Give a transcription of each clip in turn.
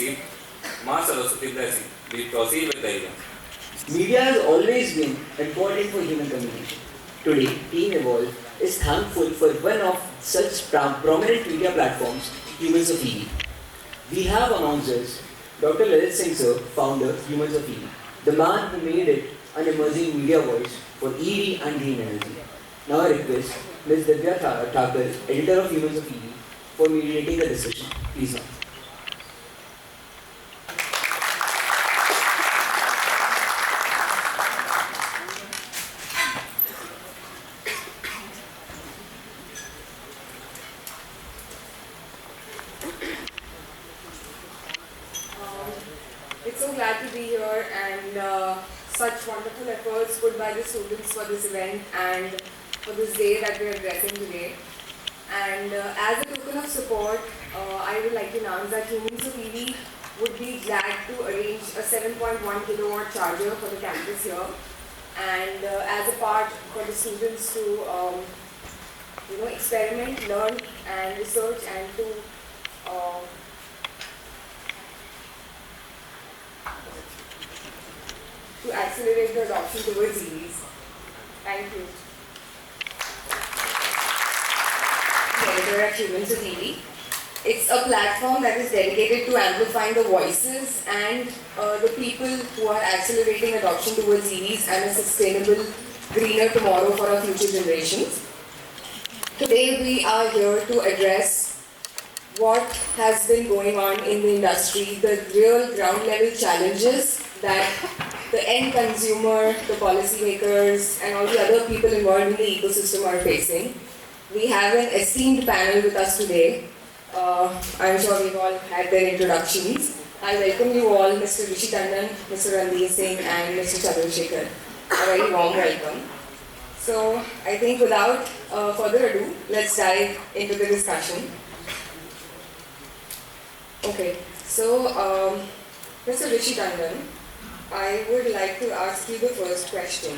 esteemed Ma Saraswati blessing. We proceed with the event. Media has always been important for human communication. Today, Team Evolve is thankful for one of such prominent media platforms, Humans of EV. We have amongst us Dr. Lalit Singh Sir, founder, Humans of EV, the man who made it an emerging media voice for EV and green energy. Now I request Ms. VIDYUT, editor of Humans of EV, for mediating the discussion. Please, ma'am. It's so glad to be here and such wonderful efforts put by the students for this event and for this day that we are addressing today. And as a token of support, I would like to announce that Humans of EV would be glad to arrange a 7.1 kilowatt charger for the campus here. And as a part for the students to experiment, learn and research and to accelerate the adoption towards EVs. Thank you. Editor at Humans of EV. It's a platform that is dedicated to amplifying the voices and the people who are accelerating adoption towards EVs and a sustainable, greener tomorrow for our future generations. Today we are here to address what has been going on in the industry, the real ground level challenges that the end consumer, the policymakers and all the other people involved in the ecosystem are facing. We have an esteemed panel with us today. I'm sure we've all had their introductions. I welcome you all, Mr. Rishi Tandon, Mr. Ranveer Singh and Mr. Chandrasekhar. A very warm welcome. So I think without further ado, let's dive into the discussion. Okay, so Mr. Rishi Tandon, I would like to ask you the first question.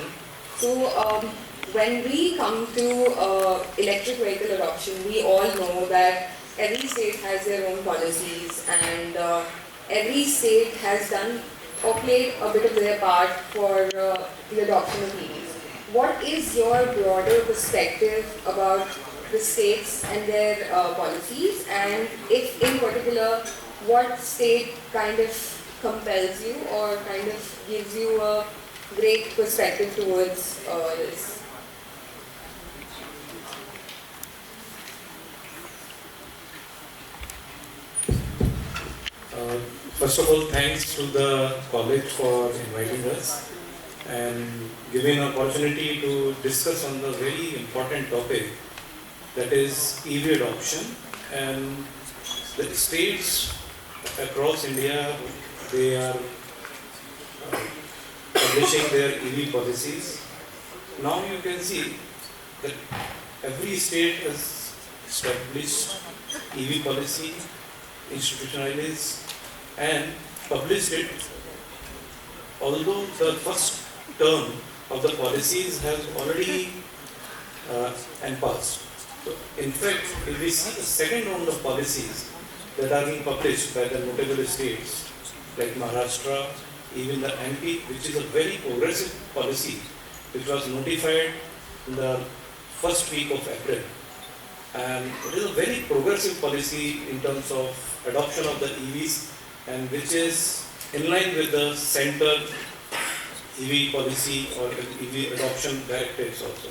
So when we come to electric vehicle adoption, we all know that every state has their own policies and every state has done or played a bit of their part for the adoption of EVs. What is your broader perspective about the states and their policies, and if in particular, what state kind of compels you or kind of gives you a great perspective towards this? First of all, thanks to the college for inviting us and giving an opportunity to discuss on the very important topic, that is EV adoption. And the states across India, they are publishing their EV policies. Now you can see that every state has established EV policy, institutionalized and published it, although the first term of the policies has already passed. So in fact, if we see the second round of policies that are being published by the notable states like Maharashtra, even the MP, which is a very progressive policy, which was notified in the first week of April. And it is a very progressive policy in terms of adoption of the EVs, and which is in line with the center EV policy or EV adoption directives also.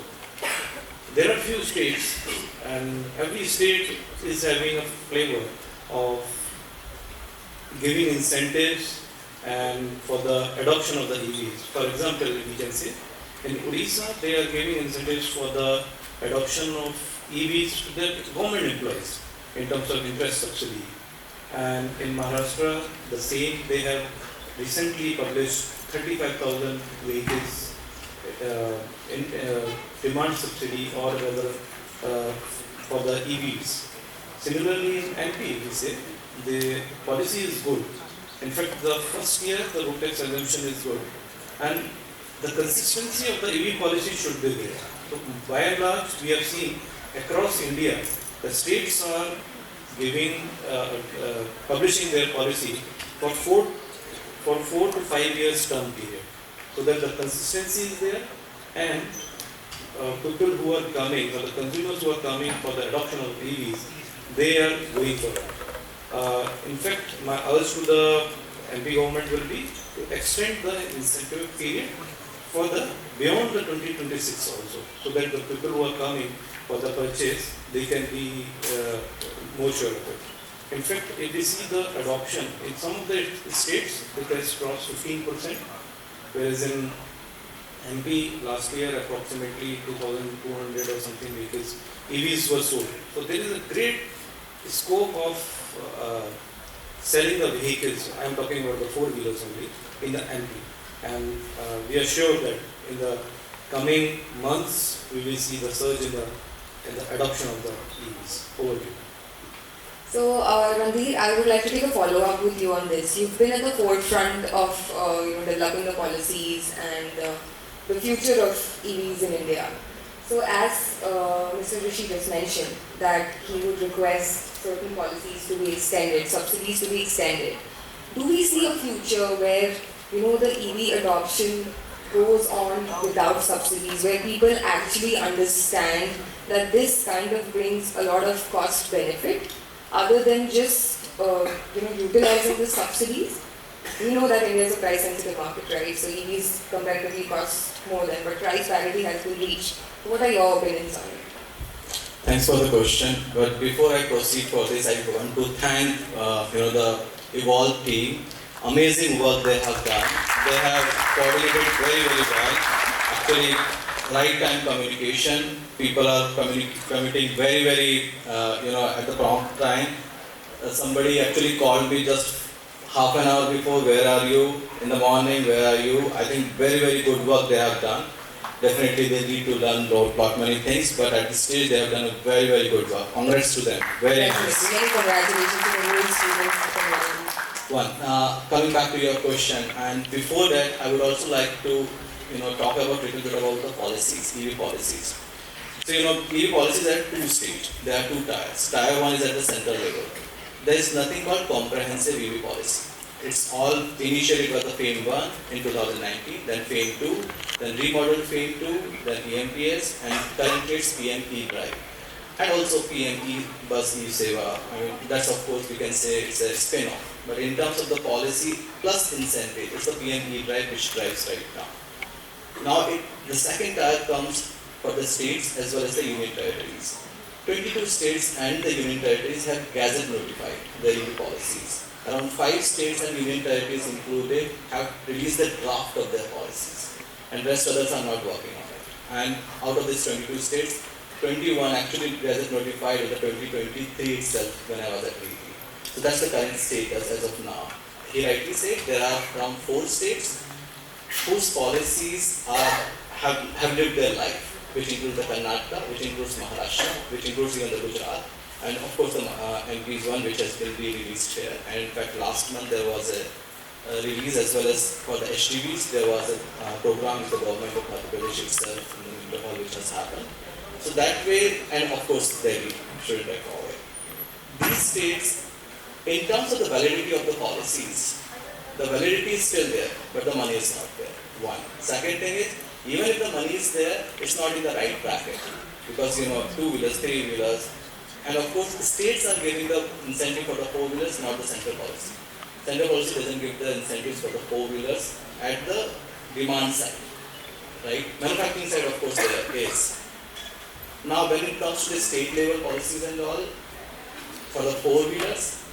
There are few states, and every state is having a flavor of giving incentives and for the adoption of the EVs. For example, we can say in Odisha, they are giving incentives for the adoption of EVs to their government employees in terms of interest subsidy. And in Maharashtra, the same, they have recently published 35,000 vehicles in demand subsidy or rather for the EVs. Similarly, in MP, we say the policy is good. In fact, the first year the road tax exemption is good, and the consistency of the EV policy should be there. So, by and large, we have seen across India, the states are giving, publishing their policy for 4 to 5 years term period, so that the consistency is there, and people who are coming, or the consumers who are coming for the adoption of EVs, they are going for that. In fact, my urge to the MP government will be to extend the incentive period for the beyond the 2026 also, so that the people who are coming for the purchase, they can be more sure of it. In fact, if we see the adoption in some of the states, it has crossed 15%, whereas in MP last year approximately 2,200 or something vehicles EVs were sold. So there is a great scope of selling the vehicles. I am talking about the four-wheelers only in the MP, and we are sure that in the coming months we will see the surge in the adoption of the EVs. Over to you. So, Randhir, I would like to take a follow-up with you on this. You've been at the forefront of developing the policies and the future of EVs in India. So, as Mr. Rishi just mentioned, that he would request certain policies to be extended, subsidies to be extended. Do we see a future where the EV adoption goes on without subsidies, where people actually understand that this kind of brings a lot of cost benefit, other than just utilizing the subsidies? We know that India is a price-sensitive market, right? So EVs comparatively cost more than, but price parity has been reached. What are your opinions on it? Thanks for the question. But before I proceed for this, I want to thank the Evolve team. Amazing work they have done. They have coordinated very, very well. Actually, right time communication. People are committing very, very at the prompt time. Somebody actually called me just half an hour before. Where are you? In the morning, where are you? I think very, very good work they have done. Definitely they need to learn lot many things, but at this stage they have done a very, very good work. Congrats to them. Very nice. Many congratulations to the new students. Coming back to your question, and before that, I would also like to talk about a little bit about the policies, EV policies. So EV policies are two stages. There are two tiers. Tier 1 is at the central level. There is nothing called comprehensive EV policy. It's all initially was the FAME 1 in 2019, then FAME 2, then remodeled FAME 2, then EMPS, and currently it's PM E-Drive. And also PM E-Bus E-Seva. I mean, that's of course we can say it's a spin-off. But in terms of the policy plus incentive, it's the PM E-Drive which drives right now. Now the second tier comes for the states as well as the union territories. 22 states and the union territories have gazette notified the EV policies. Around 5 states and union territories included have released the draft of their policies, and rest others are not working on it. And out of these 22 states, 21 actually gazette notified in the 2023 itself when I was at DP. So that's the current status as of now. He rightly said there are around 4 states whose policies have lived their life, which includes the Karnataka, which includes Maharashtra, which includes even the Gujarat, and of course the MP is one which has been released here. And in fact last month there was a release as well as for the HDVs there was a program with the government of Madhya Pradesh itself in the Winter Hall which has happened. So that way, and of course Delhi, shouldn't I forward. These states, in terms of the validity of the policies, the validity is still there, but the money is not there. One. Second thing is, even if the money is there, it's not in the right bracket. Because 2-wheelers, 3-wheelers, and of course the states are giving the incentive for the 4-wheelers, not the central policy. Central policy doesn't give the incentives for the 4-wheelers at the demand side. Right? Manufacturing side of course there is. Now when it comes to the state level policies and all, for the 4-wheelers,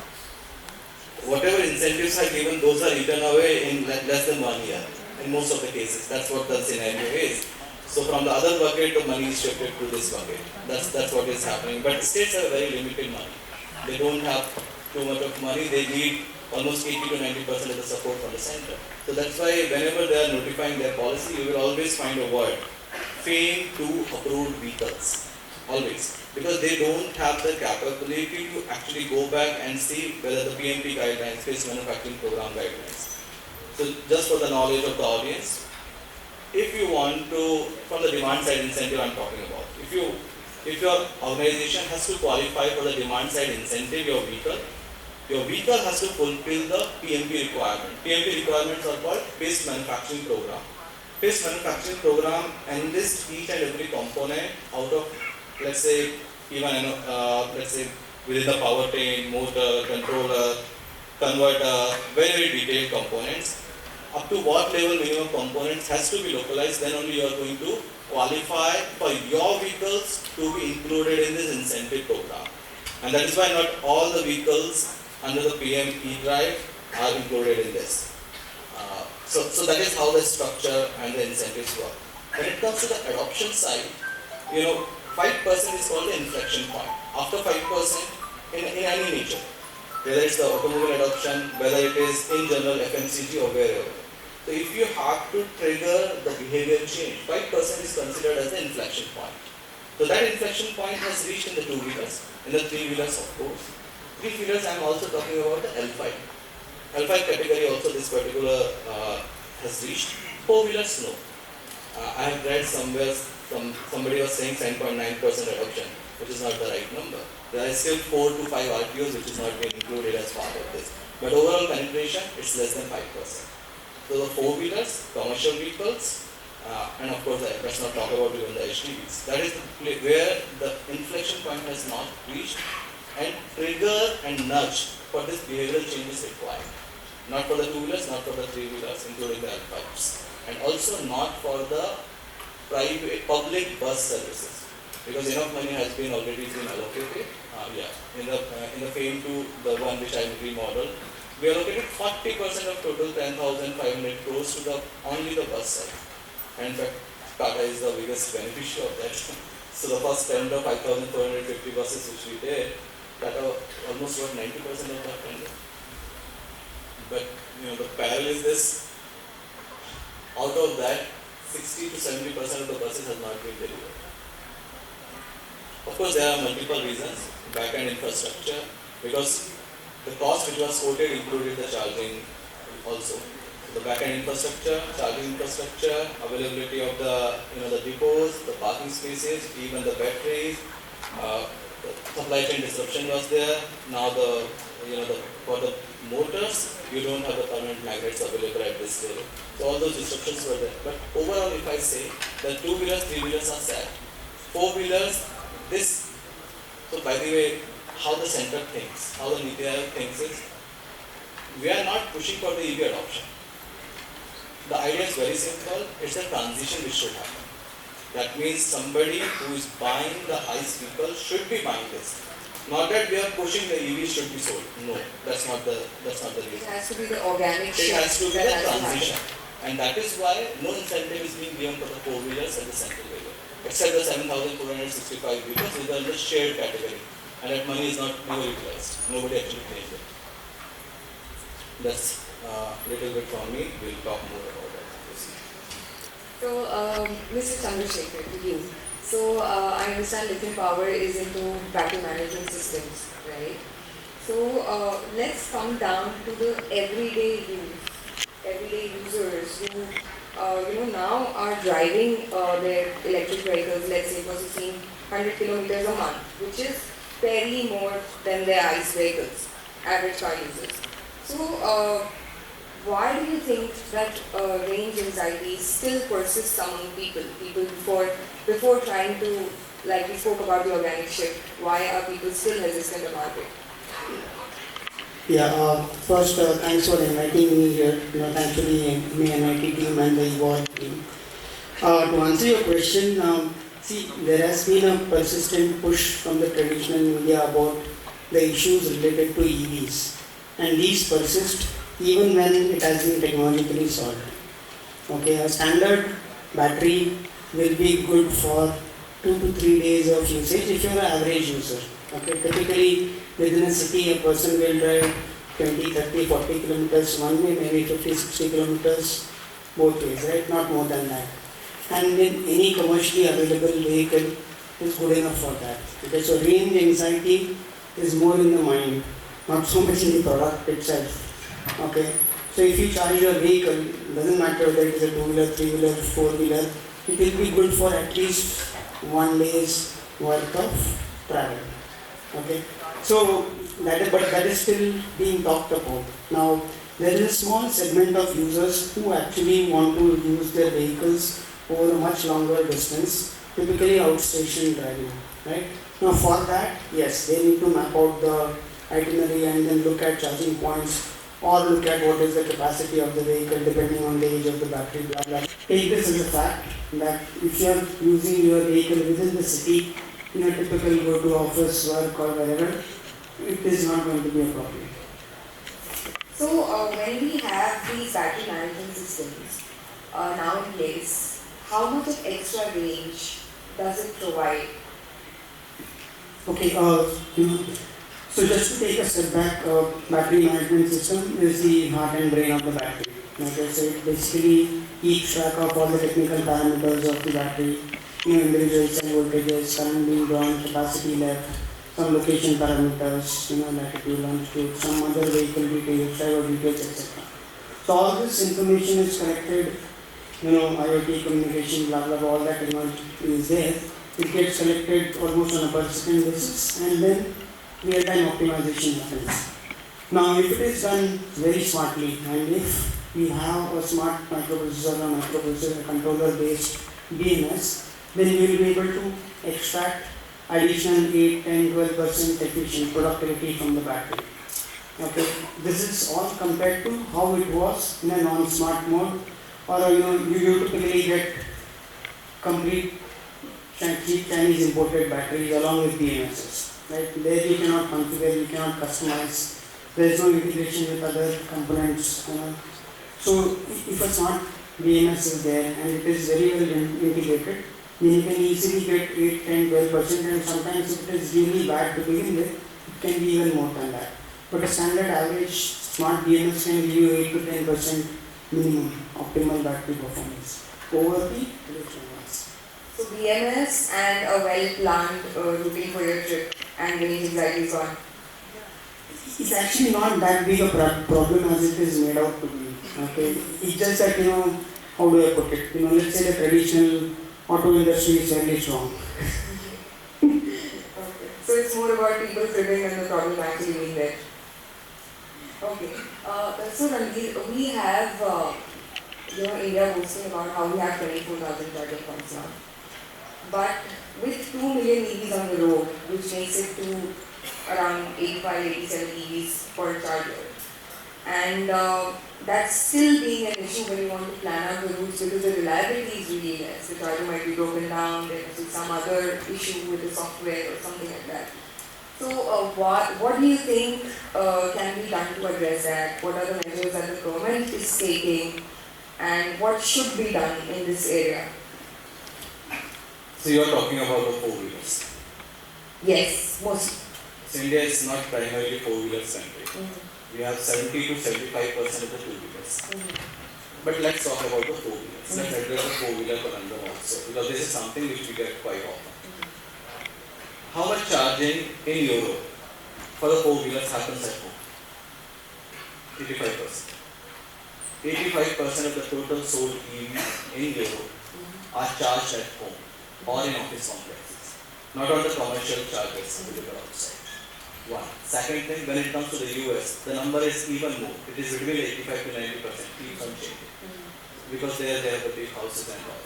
whatever incentives are given, those are eaten away in less than 1 year. In most of the cases, that's what the scenario is. So from the other bucket, the money is shifted to this bucket. That's what is happening. But states have very limited money. They don't have too much of money. They need almost 80 to 90% of the support from the center. So that's why whenever they are notifying their policy, you will always find a word, FAME 2 approved vehicles. Always. Because they don't have the capability to actually go back and see whether the PMP guidelines, Phased Manufacturing Program guidelines. So just for the knowledge of the audience, if you want to, from the demand side incentive I'm talking about, if your organization has to qualify for the demand side incentive, your vehicle, your vehicle has to fulfill the PMP requirement. PMP requirements are called Phased Manufacturing Program. Phased Manufacturing Program enlists each and every component out of, let's say, even let's say within the powertrain, motor, controller, converter, very detailed components. Up to what level minimum components has to be localized, then only you are going to qualify for your vehicles to be included in this incentive program. And that is why not all the vehicles under the PM e-drive are included in this. So that is how the structure and the incentives work. When it comes to the adoption side, 5% is called the inflection point. After 5% in any nature, whether it's the automobile adoption, whether it is in general FMCG or wherever. So if you have to trigger the behavior change, 5% is considered as the inflection point. So that inflection point has reached in the two-wheelers, in the three-wheelers of course. Three-wheelers I am also talking about the L5. L5 category also this particular has reached. Four-wheelers no. I have read somewhere somebody was saying 7.9% adoption, which is not the right number. There are still 4 to 5 RTOs which is not being included as part of this. But overall penetration, it's less than 5%. So the four-wheelers, commercial vehicles, and of course let's not talk about even the HDVs. That is where the inflection point has not reached, and trigger and nudge for this behavioral change is required. Not for the two-wheelers, not for the three-wheelers, including the L5s. And also not for the private public bus services, because enough money has been already been allocated. In the FAME 2, the one which I remodeled, we allocated 40% of total 10,500 crores to only the bus side. And in fact, Tata is the biggest beneficiary of that. So the first tender, 5,450 buses which we did, Tata almost got 90% of that tender. But the parallel is this: out of that, 60 to 70% of the buses have not been delivered. Of course, there are multiple reasons. Back-end infrastructure, because the cost which was quoted included the charging also. So the back-end infrastructure, charging infrastructure, availability of the depots, the parking spaces, even the batteries, the supply chain disruption was there. Now for the motors, you don't have the permanent magnets available at this level. So all those disruptions were there. But overall, if I say the two-wheelers, three-wheelers are set. Four-wheelers, so by the way, how the center thinks, how the Niti Aayog thinks is, we are not pushing for the EV adoption. The idea is very simple, it's a transition which should happen. That means somebody who is buying the ICE vehicle should be buying this. Not that we are pushing the EV should be sold. No, that's not the reason. It has to be the organic shift. It has to be the transition. And that is why no incentive is being given for the four-wheelers at the central level. Except the 7,465 vehicles which are in the shared category. And that money is not being utilized. Nobody actually paid it. That's a little bit from me. We'll talk more about that. So, Mr. Chandrasekhar, to you. So, I understand lithium power is into battery management systems, right? So, let's come down to the everyday users who, now are driving their electric vehicles, let's say for 1,600 kilometers a month, which is fairly more than their ICE vehicles, average car users. So, why do you think that range anxiety still persists among people before trying to, like we spoke about the organic shift, why are people still hesitant about it? Yeah, first thanks for inviting me here. Thanks to the MIT team and the Evolve team. To answer your question, see, there has been a persistent push from the traditional media about the issues related to EVs, and these persist even when it has been technologically solved. Okay, a standard battery will be good for 2 to 3 days of usage if you are an average user. Okay, typically within a city a person will drive 20, 30, 40 kilometers one way, maybe 50, 60 kilometers both ways, right? Not more than that. And in any commercially available vehicle is good enough for that. Okay, so range anxiety is more in the mind, not so much in the product itself. Okay, so if you charge your vehicle, doesn't matter whether it is a two-wheeler, three-wheeler, four-wheeler, it will be good for at least 1 day's worth of travel. Okay, so that is still being talked about. Now, there is a small segment of users who actually want to use their vehicles over a much longer distance, typically outstation driving, right? Now, for that, yes, they need to map out the itinerary and then look at charging points or look at what is the capacity of the vehicle depending on the age of the battery, blah blah. Take this as a fact that if you are using your vehicle within the city, in a typical go to office, work or wherever, it is not going to be a problem. So when we have these battery management systems now in place, how much of extra range does it provide? Okay, so just to take a step back, battery management system is the heart and brain of the battery. Like I said, basically keeps track of all the technical parameters of the battery, individual cell voltages, current being drawn, capacity left, some location parameters, latitude, longitude, some other vehicle details, driver details, etc. So all this information is collected, IoT communication, blah blah blah, all that technology is there. It gets collected almost on a per second basis, and then real-time optimization happens. Now, if it is done very smartly, and if we have a smart microprocessor or microprocessor controller-based BMS, then we will be able to extract additional 8, 10, 12% efficient productivity from the battery. Okay, this is all compared to how it was in a non-smart mode, or you typically get complete cheap Chinese imported batteries along with BMSs. Right? There you cannot configure, you cannot customize. There is no integration with other components. So if a smart BMS is there and it is very well integrated, then you can easily get 8, 10, 12%, and sometimes if it is really bad to begin with, it can be even more than that. But a standard average smart BMS can give you 8 to 10% minimum optimal battery performance over the traditional ones. So BMS and a well-planned routing for your trip and range anxiety is gone. It's actually not that big a problem as it is made out to be. Okay, it's just that how do I put it? Let's say the traditional auto industry is fairly strong. Okay. So it's more about people driven than the problem actually being there. Okay. So Ranveer, we have India boasting about how we have 24,000 charging points now. But with 2 million EVs on the road, which makes it to around 85, 87 EVs per charger, and that's still being an issue when you want to plan out the routes because the reliability is really less. The charger might be broken down, there must be some other issue with the software or something like that. So what do you think can be done to address that? What are the measures that the government is taking, and what should be done in this area? So you are talking about the four-wheelers. Yes, most. So India is not primarily four-wheeler centric. We have 70 to 75% of the two-wheelers. But let's talk about the four-wheelers. Let's address the four-wheeler conundrum also, because this is something which we get quite often. How much charging in Europe for the four-wheelers happens at home? 85%. 85% of the total sold EVs in Europe are charged at home or in office complexes, not on the commercial chargers available outside. One. Second thing, when it comes to the US, the number is even more. It is between 85 to 90%, keeps on changing. Because they have the big houses and all.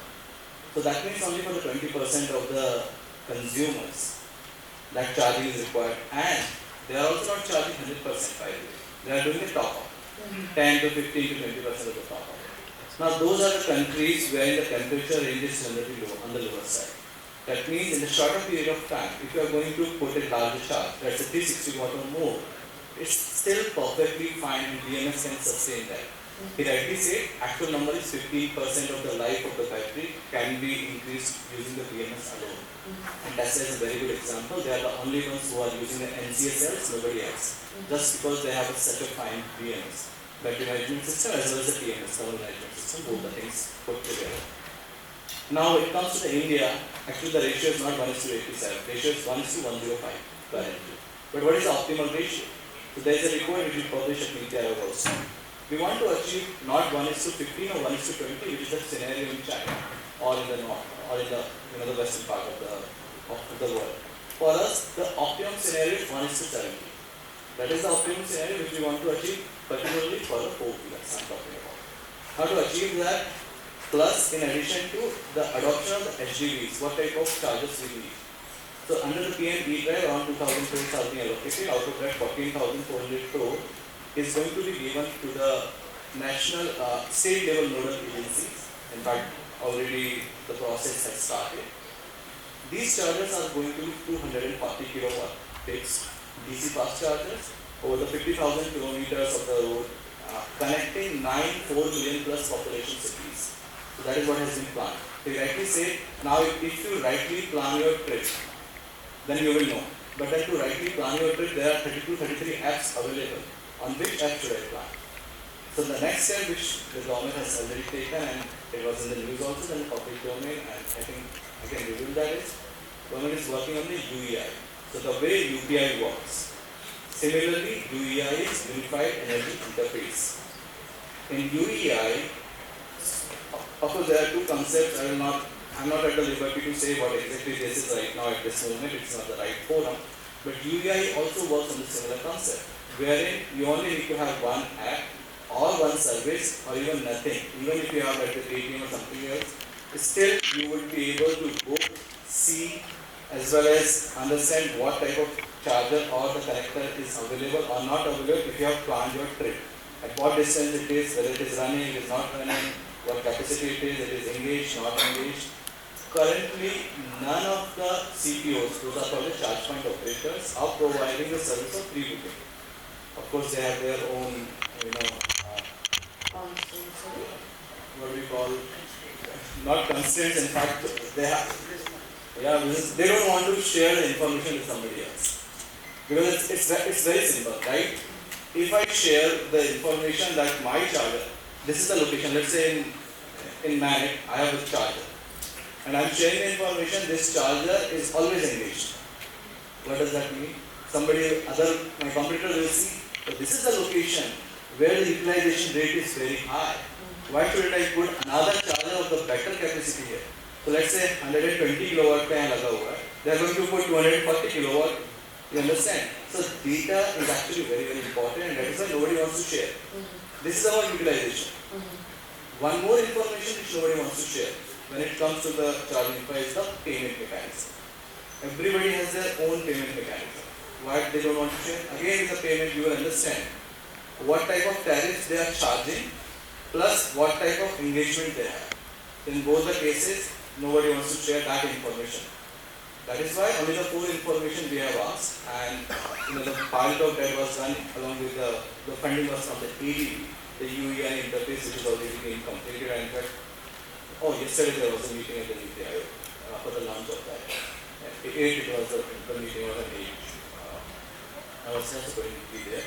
So that means only for the 20% of the consumers that charging is required, and they are also not charging 100% by the way. They are doing a top up, 10 to 15 to 20% of the top up. Now those are the countries where the temperature range is generally low, on the lower side. That means in a shorter period of time, if you are going to put a larger charge, that's a 360 watt or more, it's still perfectly fine and BMS can sustain that. He rightly said, actual number is 15% of the life of the battery can be increased using the BMS alone. And Tesla is a very good example. They are the only ones who are using the NCA cells, nobody else. Just because they have such a fine BMS, battery management system, as well as the TMS, thermal management system, both the things put together. Now it comes to the India, actually the ratio is not 1:87, ratio is 1:105 currently. But what is the optimal ratio? So there is a report which we published at NITI Aayog also. We want to achieve not 1:15 or 1:20, which is the scenario in China or in the north or in the western part of the world. For us, the optimum scenario is 1:70. That is the optimum scenario which we want to achieve, particularly for the four-wheelers I'm talking about. How to achieve that? Plus, in addition to the adoption of the HDVs, what type of chargers we need. So under the PM E-Drive, around 2,000 crores are being allocated. Out of that, 14,400 crore is going to be given to the national state level nodal agencies. In fact, already the process has started. These chargers are going to be 240 kilowatt fixed DC fast chargers over the 50,000 kilometers of the road, connecting 4 million plus population cities. So that is what has been planned. They rightly say, now if you rightly plan your trip, then you will know. But then to rightly plan your trip, there are 33 apps available. On which app should I plan? So the next step which the government has already taken, and it was in the news also, in the public domain, and I think I can reveal that is, government is working on the UEI. So the way UPI works. Similarly, UEI is Unified Energy Interface. In UEI, of course there are two concepts. I'm not at the liberty to say what exactly this is right now at this moment. It's not the right forum. But UEI also works on the similar concept, wherein you only need to have one app or one service or even nothing. Even if you have like the ATM or something else, still you will be able to go, see, as well as understand what type of charger or the connector is available or not available if you have planned your trip. At what distance it is, whether it is running, it is not running, what capacity it is engaged, not engaged. Currently, none of the CPOs, those are called the charge point operators, are providing the service of pre-booking. Of course, they have their own, what we call, not constraints. In fact, they have. Yeah, they don't want to share the information with somebody else. Because it's very simple, right? If I share the information that my charger, this is the location, let's say in Manit, I have a charger. And I'm sharing the information, this charger is always engaged. What does that mean? My competitor will see, but this is the location where the utilization rate is very high. Why shouldn't I put another charger of the better capacity here? So let's say 120 kilowatt pe laga hua hai. They are going to put 240 kilowatt. You understand? So data is actually very, very important, and that is why nobody wants to share. This is our utilization. One more information which nobody wants to share when it comes to the charging price is the payment mechanism. Everybody has their own payment mechanism. Why they don't want to share? Again, the payment you will understand what type of tariffs they are charging plus what type of engagement they have. In both the cases, nobody wants to share that information. That is why only the four information we have asked, and the pilot of that was done along with the funding was from the ADB, the UEI interface, which is already being completed. And in fact, yesterday there was a meeting at the NITI Aayog for the launch of that. It was the meeting was at 8. I was just going to be there.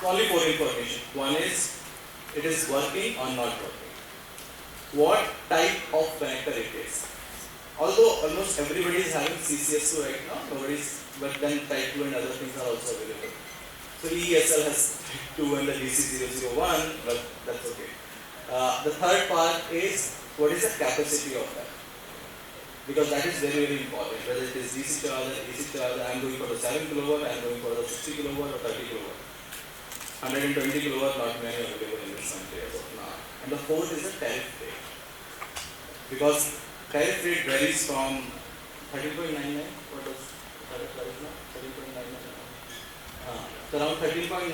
Only four information. One is it is working or not working. What type of connector it is. Although almost everybody is having CCS2 right now, but then type 2 and other things are also available. So ESL has type 2 and the DC001, but that's okay. The third part is what is the capacity of that? Because that is very, very important. Whether it is DC charger, AC charger, I am going for the 7 kilowatt, I am going for the 60 kilowatt or 30 kilowatt. 120 kilowatt, not many available in this country as of now. And the fourth is the tariff rate. Because tariff rate varies from 13.99, what was the tariff price now? 13.99. So around 13.99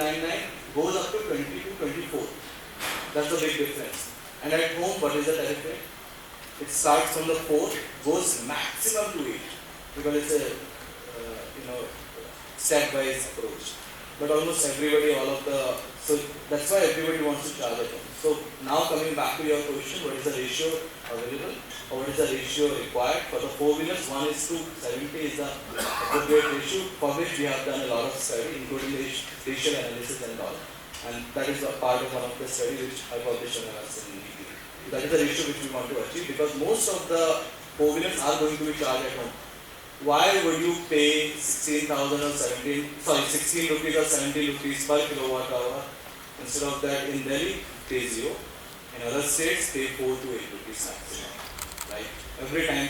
goes up to 20 to 24. That's the big difference. And at home, what is the tariff rate? It starts from the 4, goes maximum to 8, because it's a stepwise approach. But almost everybody, so that's why everybody wants to charge at home. So now coming back to your question, what is the ratio available or what is the ratio required for the four-wheelers? 1 is to 70 is the appropriate ratio, for which we have done a lot of study, including the ratio analysis and all. And that is a part of one of the study which I published on us in ED. That is the ratio which we want to achieve, because most of the four-wheelers are going to be charged at home. Why would you pay 16 rupees or 17 rupees per kilowatt hour? Instead of that, in Delhi, pay 0. In other states, pay 4 to 8 rupees maximum. Right? Every time,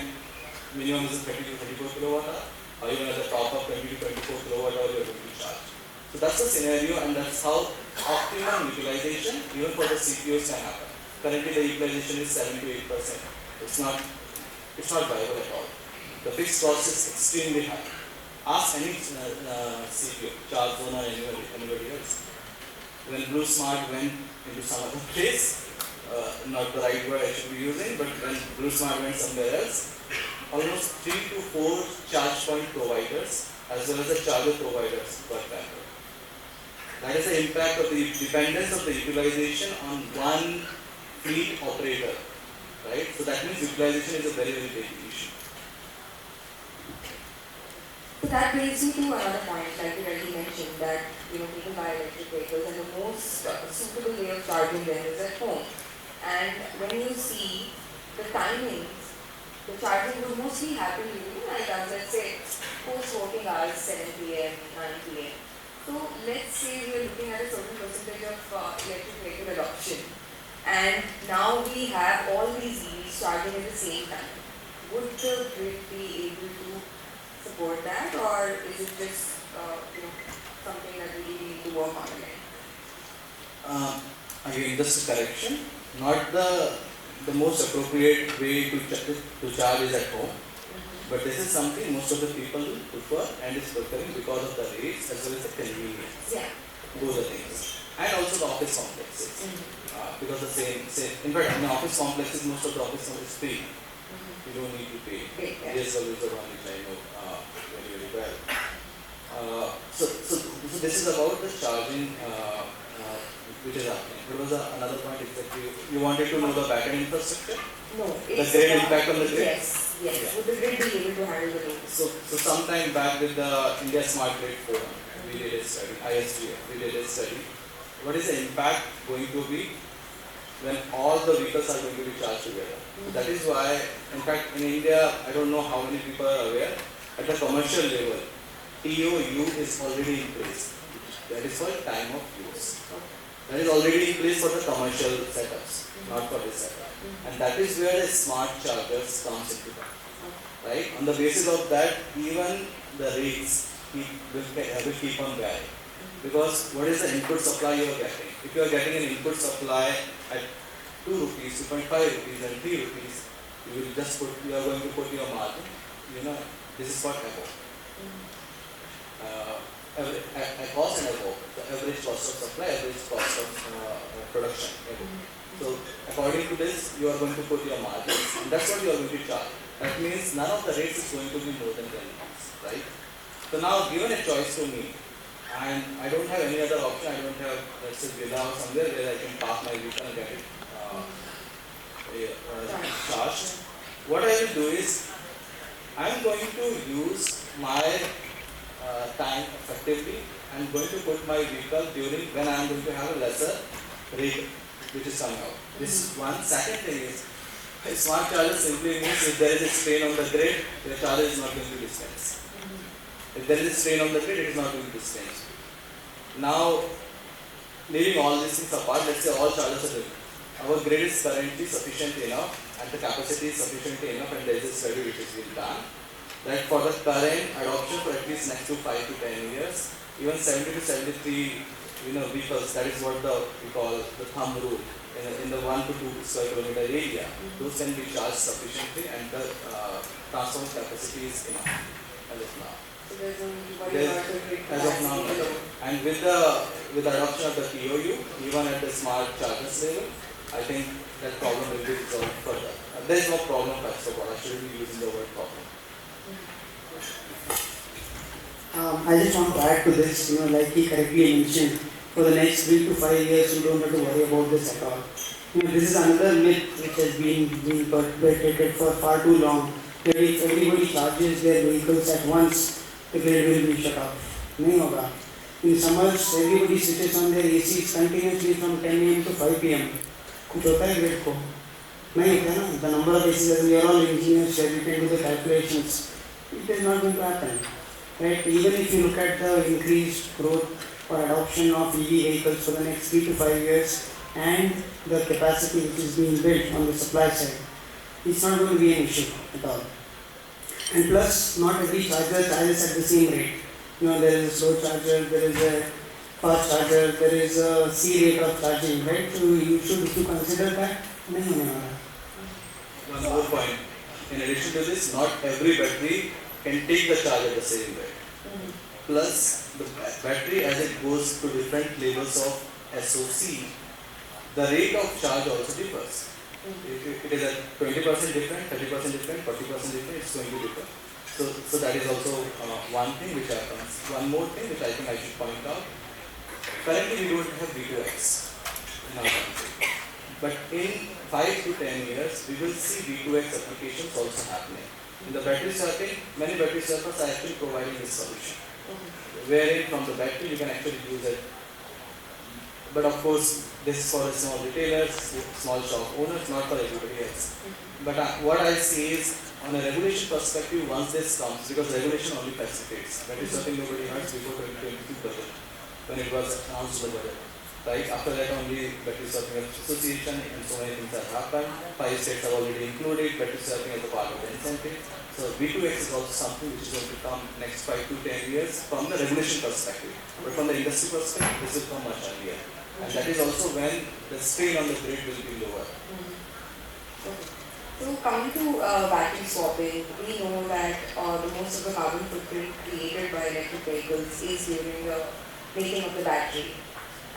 minimum is 30 to 34 kilowatt hour, or even at the top of 20 to 24 kilowatt hour, you are going to charge. So that's the scenario, and that's how optimum utilization even for the CPUs can happen. Currently the utilization is 7 to 8%. It's not viable at all. The fixed cost is extremely high. Ask any CPU, Charzone or anybody else. When Blue Smart went into some other place, not the right word I should be using, but when Blue Smart went somewhere else, almost 3 to 4 charge point providers as well as the charger providers got backward. That is the impact of the dependence of the utilization on one fleet operator, right? So that means utilization is a very, very big issue. So that brings me to another point, like you already mentioned, that people buy electric vehicles and the most suitable way of charging them is at home. And when you see the timings, the charging would mostly happen during night hours, let's say post-working hours, 7 p.m., 9 p.m. So let's say we are looking at a certain percentage of electric vehicle adoption, and now we have all these EVs charging at the same time. Would the grid be able to support that, or is it just something that we really need to work on again? Again, just a correction. Not the most appropriate way to charge is at home, but this is something most of the people will prefer and is preferring because of the rates as well as the convenience. Yeah. Those are things. And also the office complexes. Because the same, in fact, in office complexes, most of the office is free. You don't need to pay. This is the one which I know very, very well. So this is about the charging which is happening. There was another point exactly. You wanted to know the backend infrastructure? No. The grid impact on the grid? Yes. Yeah. Would the grid be able to handle the load? So sometime back with the India Smart Grid Forum, we did a study, ISGF, we did a study. What is the impact going to be when all the vehicles are going to be charged together? That is why, in fact, in India, I don't know how many people are aware, at the commercial level, TOU is already in place. That is called time of use. That is already in place for the commercial setups, not for this setup. And that is where the smart chargers comes into that. Right? On the basis of that, even the rates will keep on varying. Because what is the input supply you are getting? If you are getting an input supply at 2 rupees, 2.5 rupees and 3 rupees, you are going to put your margin. This is what above. A cost and above. The average cost of supply, average cost of production. So according to this, you are going to put your margins, and that's what you are going to charge. That means none of the rates is going to be more than 10 rupees, right? So now given a choice to me, and I don't have any other option, I don't have, let's say, villa or somewhere where I can park my vehicle and get it charged. What I will do is, I'm going to use my time effectively. I'm going to put my vehicle during when I'm going to have a lesser rate which is coming out. This is one. Second thing is, a smart charger simply means if there is a strain on the grid, the charger is not going to dispense. If there is a strain on the grid, it is not going to dispense. Now, leaving all these things apart, let's say all chargers are doing. Our grid is currently sufficient enough and the capacity is sufficient enough, and there is a study which has been done that for the current adoption for at least next to 5 to 10 years, even 70 to 73 vehicles, that is what we call the thumb rule in the 1 to 2 square kilometer area, those can be charged sufficiently and the transformer capacity is enough as of now. So there's only one as of now, and with the adoption of the TOU, even at the smart chargers level, I think that problem will be resolved further. There is no problem first of all. I shouldn't be using the word problem. I just want to add to this, like he correctly mentioned, for the next 3 to 5 years, you don't have to worry about this at all. This is another myth which has been perpetrated for far too long. That if everybody charges their vehicles at once, the grid will be shut off. No hoga. In summers, everybody switches on their ACs continuously from 10 am to 5 pm. कुछ होता है grid को? नहीं होता ना. The number of ACs, we are all engineers, we can do the calculations. It is not going to happen. Right? Even if you look at the increased growth or adoption of EV vehicles for the next 3 to 5 years and the capacity which is being built on the supply side, it's not going to be an issue at all. And plus, not every charger charges at the same rate. There is a slow charger, there is a fast charger, there is a C rate of charging, right? So you should consider that. No. One more point. In addition to this, not every battery can take the charge at the same rate. Plus, the battery as it goes to different levels of SOC, the rate of charge also differs. If it is at 20% different, 30% different, 40% different, it's going to differ. So that is also one thing which happens. One more thing which I think I should point out. Currently we don't have V2X in our country. But in 5 to 10 years, we will see V2X applications also happening. In the battery swapping, many battery swappers are actually providing this solution. Wherein from the battery you can actually use it. But of course, this is for the small retailers, small shop owners, not for everybody else. But what I see is, on a regulation perspective, once this comes, because regulation only facilitates. Battery swapping nobody heard before 2022 budget, when it was announced in the budget. Right? After that only battery swapping association and so many things have happened. 5 states have already included battery swapping as a part of the incentive. So V2X is also something which is going to come next 5 to 10 years from the regulation perspective. But from the industry perspective, this will come much earlier. And that is also when the strain on the grid will be lower. Okay. So coming to battery swapping, we know that the most of the carbon footprint created by electric vehicles is during the making of the battery.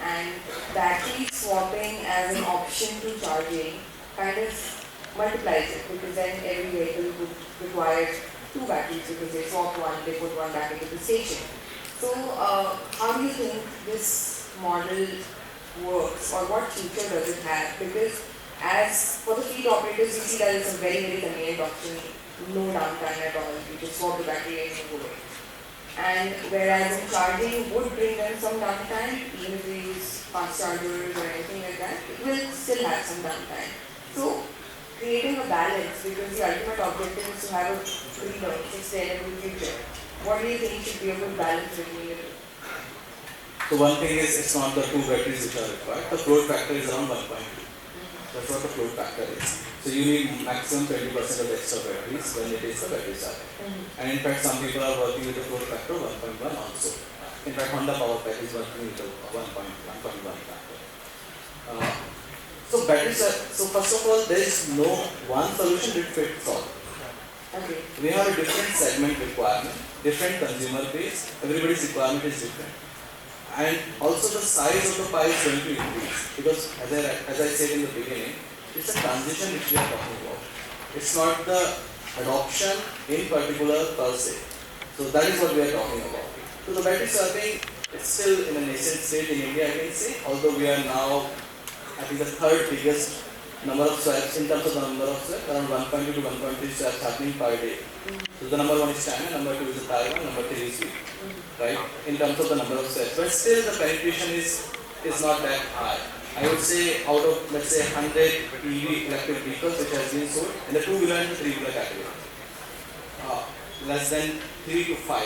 And battery swapping as an option to charging kind of multiplies it, because then every vehicle would require 2 batteries, because they swap one, they put one back into the station. So how do you think this model works, or what future does it have? Because as for the fleet operators, you see that it's a very, very convenient option, no downtime at all. You just swap the battery and you go away. And whereas in charging would bring them some downtime, even if they use fast chargers or anything like that, it will still have some downtime. So creating a balance, because the ultimate objective is to have a greener, sustainable future. What do you think should be a good balance between the two? So one thing is, it's not the 2 batteries which are required. The load factor is around 1.2. That's what the load factor is. So you need maximum 20% of extra batteries when it is a battery charger. And in fact, some people are working with a load factor 1.1 also. In fact, Honda Power Pack is working with a 1.1 factor. So batteries are, so first of all, there is no one solution that fits all. Okay. We have a different segment requirement, different consumer base, everybody's requirement is different. And also the size of the pie is going to increase, because as I said in the beginning, it's a transition which we are talking about. It's not the adoption in particular per se. So that is what we are talking about. So the battery swapping is still in a nascent state in India, I can say, although we are now, I think, the 3rd biggest number of swaps in terms of the number of swaps, around 1.2 to 1.3 swaps happening per day. So the number 1 is China, number 2 is Taiwan, number 3 is we, right? In terms of the number of swaps. But still the penetration is not that high. I would say out of, let's say, 100 EV electric vehicles which has been sold in the 2-wheeler and the 3-wheeler category, less than 3 to 5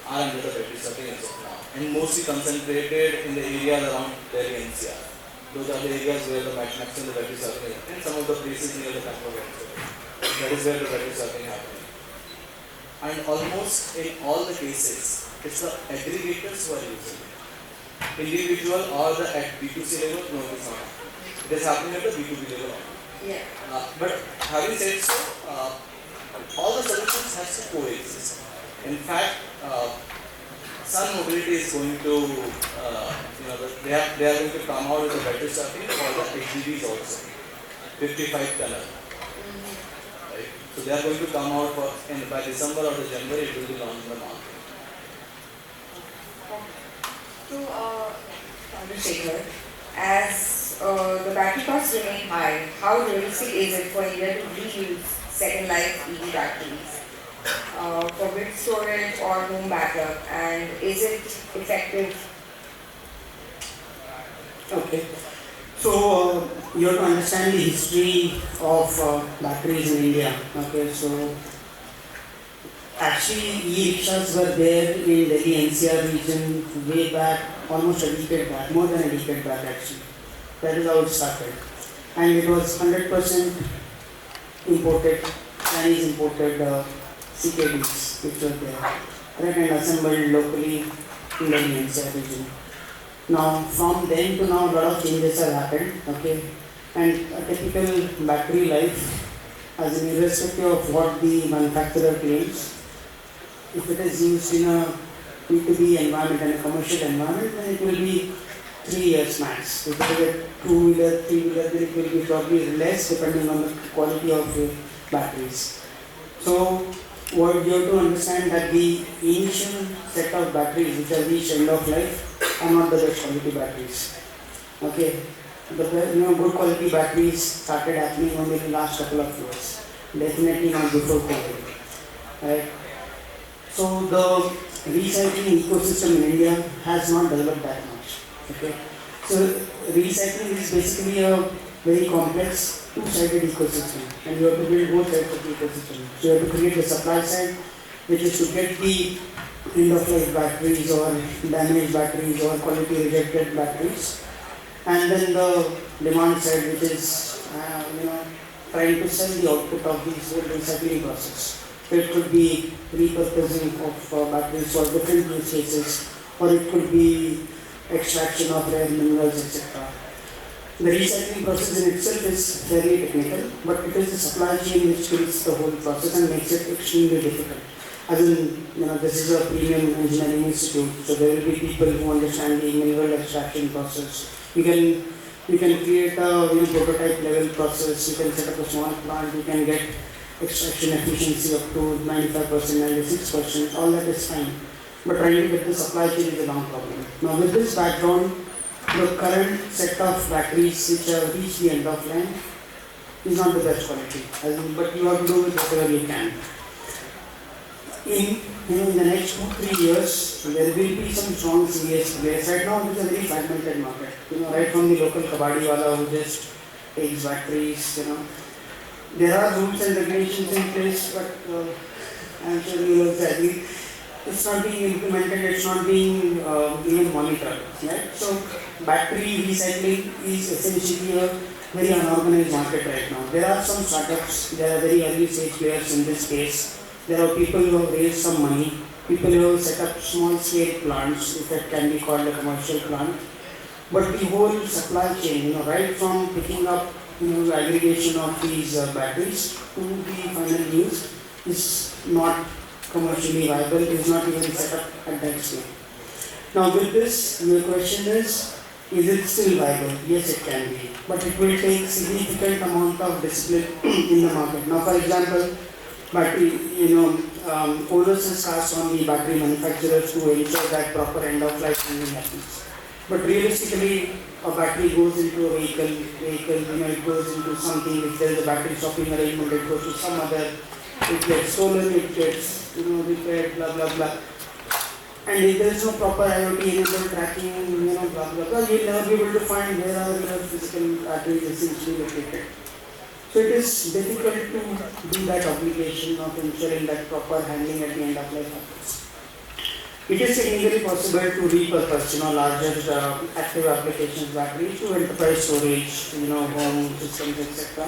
are under the battery swapping as of now, and mostly concentrated in the areas around Delhi NCR. Those are the areas where the maximum the battery swapping is, and some of the places near the Bangalore airport. That is where the battery swapping happening. And almost in all the cases, it's the aggregators who are using it. Individual or the at B2C level, no, it is not. It is happening at the B2B level only. Yeah. But having said so, all the solutions have to coexist. In fact, Sun Mobility is going to, they are going to come out with a battery swapping for the HDBs also, 55 tonner. Right? So they are going to come out for, and by December or January it will be launched in the market. So, Chandrasekhar, as the battery costs remain high, how realistic is it for India to reuse second life EV batteries for grid storage or home backup, and is it effective? Okay. So you have to understand the history of batteries in India. Okay, so actually e-rickshaws were there in Delhi NCR region way back, almost a decade back, more than a decade back actually. That is how it started. And it was 100% imported, Chinese imported CKDs which were there, right, and assembled locally in Delhi NCR region. Now, from then to now, a lot of changes have happened, okay? And a typical battery life, as in irrespective of what the manufacturer claims, if it is used in a B2B environment and a commercial environment, then it will be 3 years max. If it is a two-wheeler, three-wheeler, then it will be probably less depending on the quality of the batteries. So, what you have to understand that the initial set of batteries which are reached end of life are not the best quality batteries. Okay, the good quality batteries started happening only in the last couple of years. Definitely not before COVID. Right? So the recycling ecosystem in India has not developed that much. Okay, so recycling is basically a very complex two-sided ecosystem, and you have to build both sides of the ecosystem. So you have to create the supply side, which is to get the end-of-life batteries or damaged batteries or quality rejected batteries, and then the demand side, which is trying to sell the output of these whole recycling process. So it could be repurposing of batteries for different use cases, or it could be extraction of rare minerals, etc. The recycling process in itself is fairly technical, but it is the supply chain which kills the whole process and makes it extremely difficult. As in, this is a premium engineering institute, so there will be people who understand the mineral extraction process. You can create a prototype level process. You can set up a small plant. You can get extraction efficiency up to 95%, 96%. All that is fine, but trying to get the supply chain is a long problem. Now, with this background, the current set of batteries which have reached the end of life is not the best quality, but you have to do with whatever you can. In the next 2-3 years, there will be some strong serious players. Right now, it is a very fragmented market. Right from the local kabadi wala who just takes batteries. There are rules and regulations in place, but I'm sure you will agree. It's not being implemented, it's not being even monitored. Right? So, battery recycling is essentially a very unorganized market right now. There are some startups, there are very early stage players in this space. There are people who have raised some money, people who have set up small scale plants, if that can be called a commercial plant. But the whole supply chain, right from picking up the aggregation of these batteries to the final use is not commercially viable, is not even set up at that scale. Now with this, your question is it still viable? Yes, it can be, but it will take significant amount of discipline in the market. Now for example, battery, onus is cast on the battery manufacturers to ensure that proper end of life handling happens. But realistically, a battery goes into a vehicle, it goes into something, if there is a battery swapping arrangement, it goes to some other, it gets stolen, it gets repaired, blah blah blah. And if there is no proper IoT enabled tracking, blah blah blah, you will never be able to find where are your physical batteries essentially located. So it is difficult to do that obligation of ensuring that proper handling at the end of life happens. It is technically possible to repurpose, larger active applications batteries to enterprise storage, home systems, etc.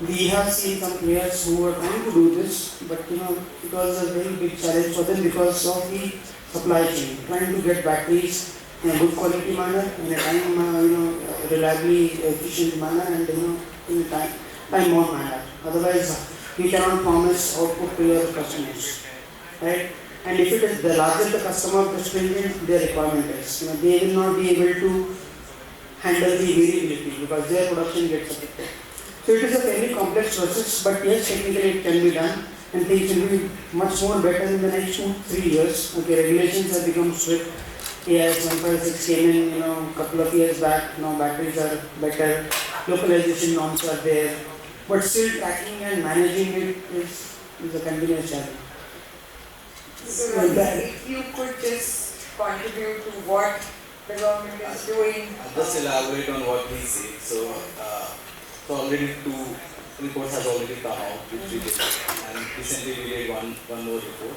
We have seen some players who are trying to do this, but it was a very big challenge for them because of the supply chain, trying to get batteries in a good quality manner, in a time, reliably efficient manner, and in a time bound manner. Otherwise, you cannot promise output to your customers, right? And if it is the larger the customer, the stringent their requirement is, they will not be able to handle the variability because their production gets affected. So it is a very complex process, but yes, technically it can be done, and things will be much more better in the next 2-3 years. Okay, regulations have become strict. AIS 156 came in, a couple of years back. Now batteries are better, localization norms are there, but still tracking and managing it is a continuous challenge. So if you could just contribute to what the government is doing. I'll just elaborate on what we see. So already 2 reports has already come out, which we did, and recently we did one more report.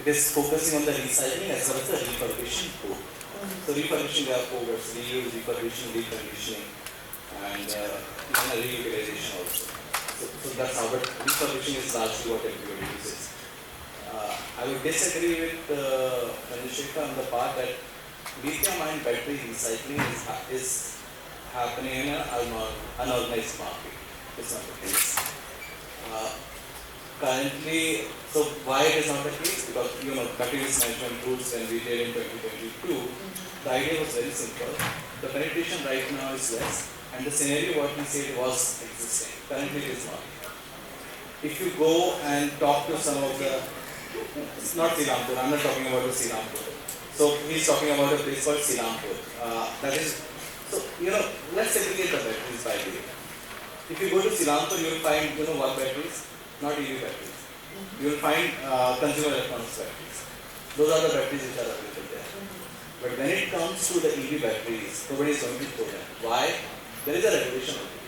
It is focusing on the recycling as well as the refurbishing code. So refurbishing, there are codes, reuse, refurbishing, reconditioning, and even a reutilization also. So that's how, but refurbishing is largely what everybody uses. I would disagree with Manishika on the part that lithium-ion battery recycling is happening in an unorganized market. It's not the case. Currently, so why it is not the case? Because battery risk management rules when we did in 2022, the idea was very simple. The penetration right now is less, and the scenario what we said was existing. Currently, it is not. If you go and talk to some of the, it's not Silampur, I'm not talking about the Silampur. So he's talking about a place called Silampur. That is, so let's segregate the batteries by the way. If you go to Silampur, you will find what batteries? Not EV batteries. You will find consumer electronics batteries. Those are the batteries which are available there. But when it comes to the EV batteries, nobody is going to throw them. Why? There is a regulation of it.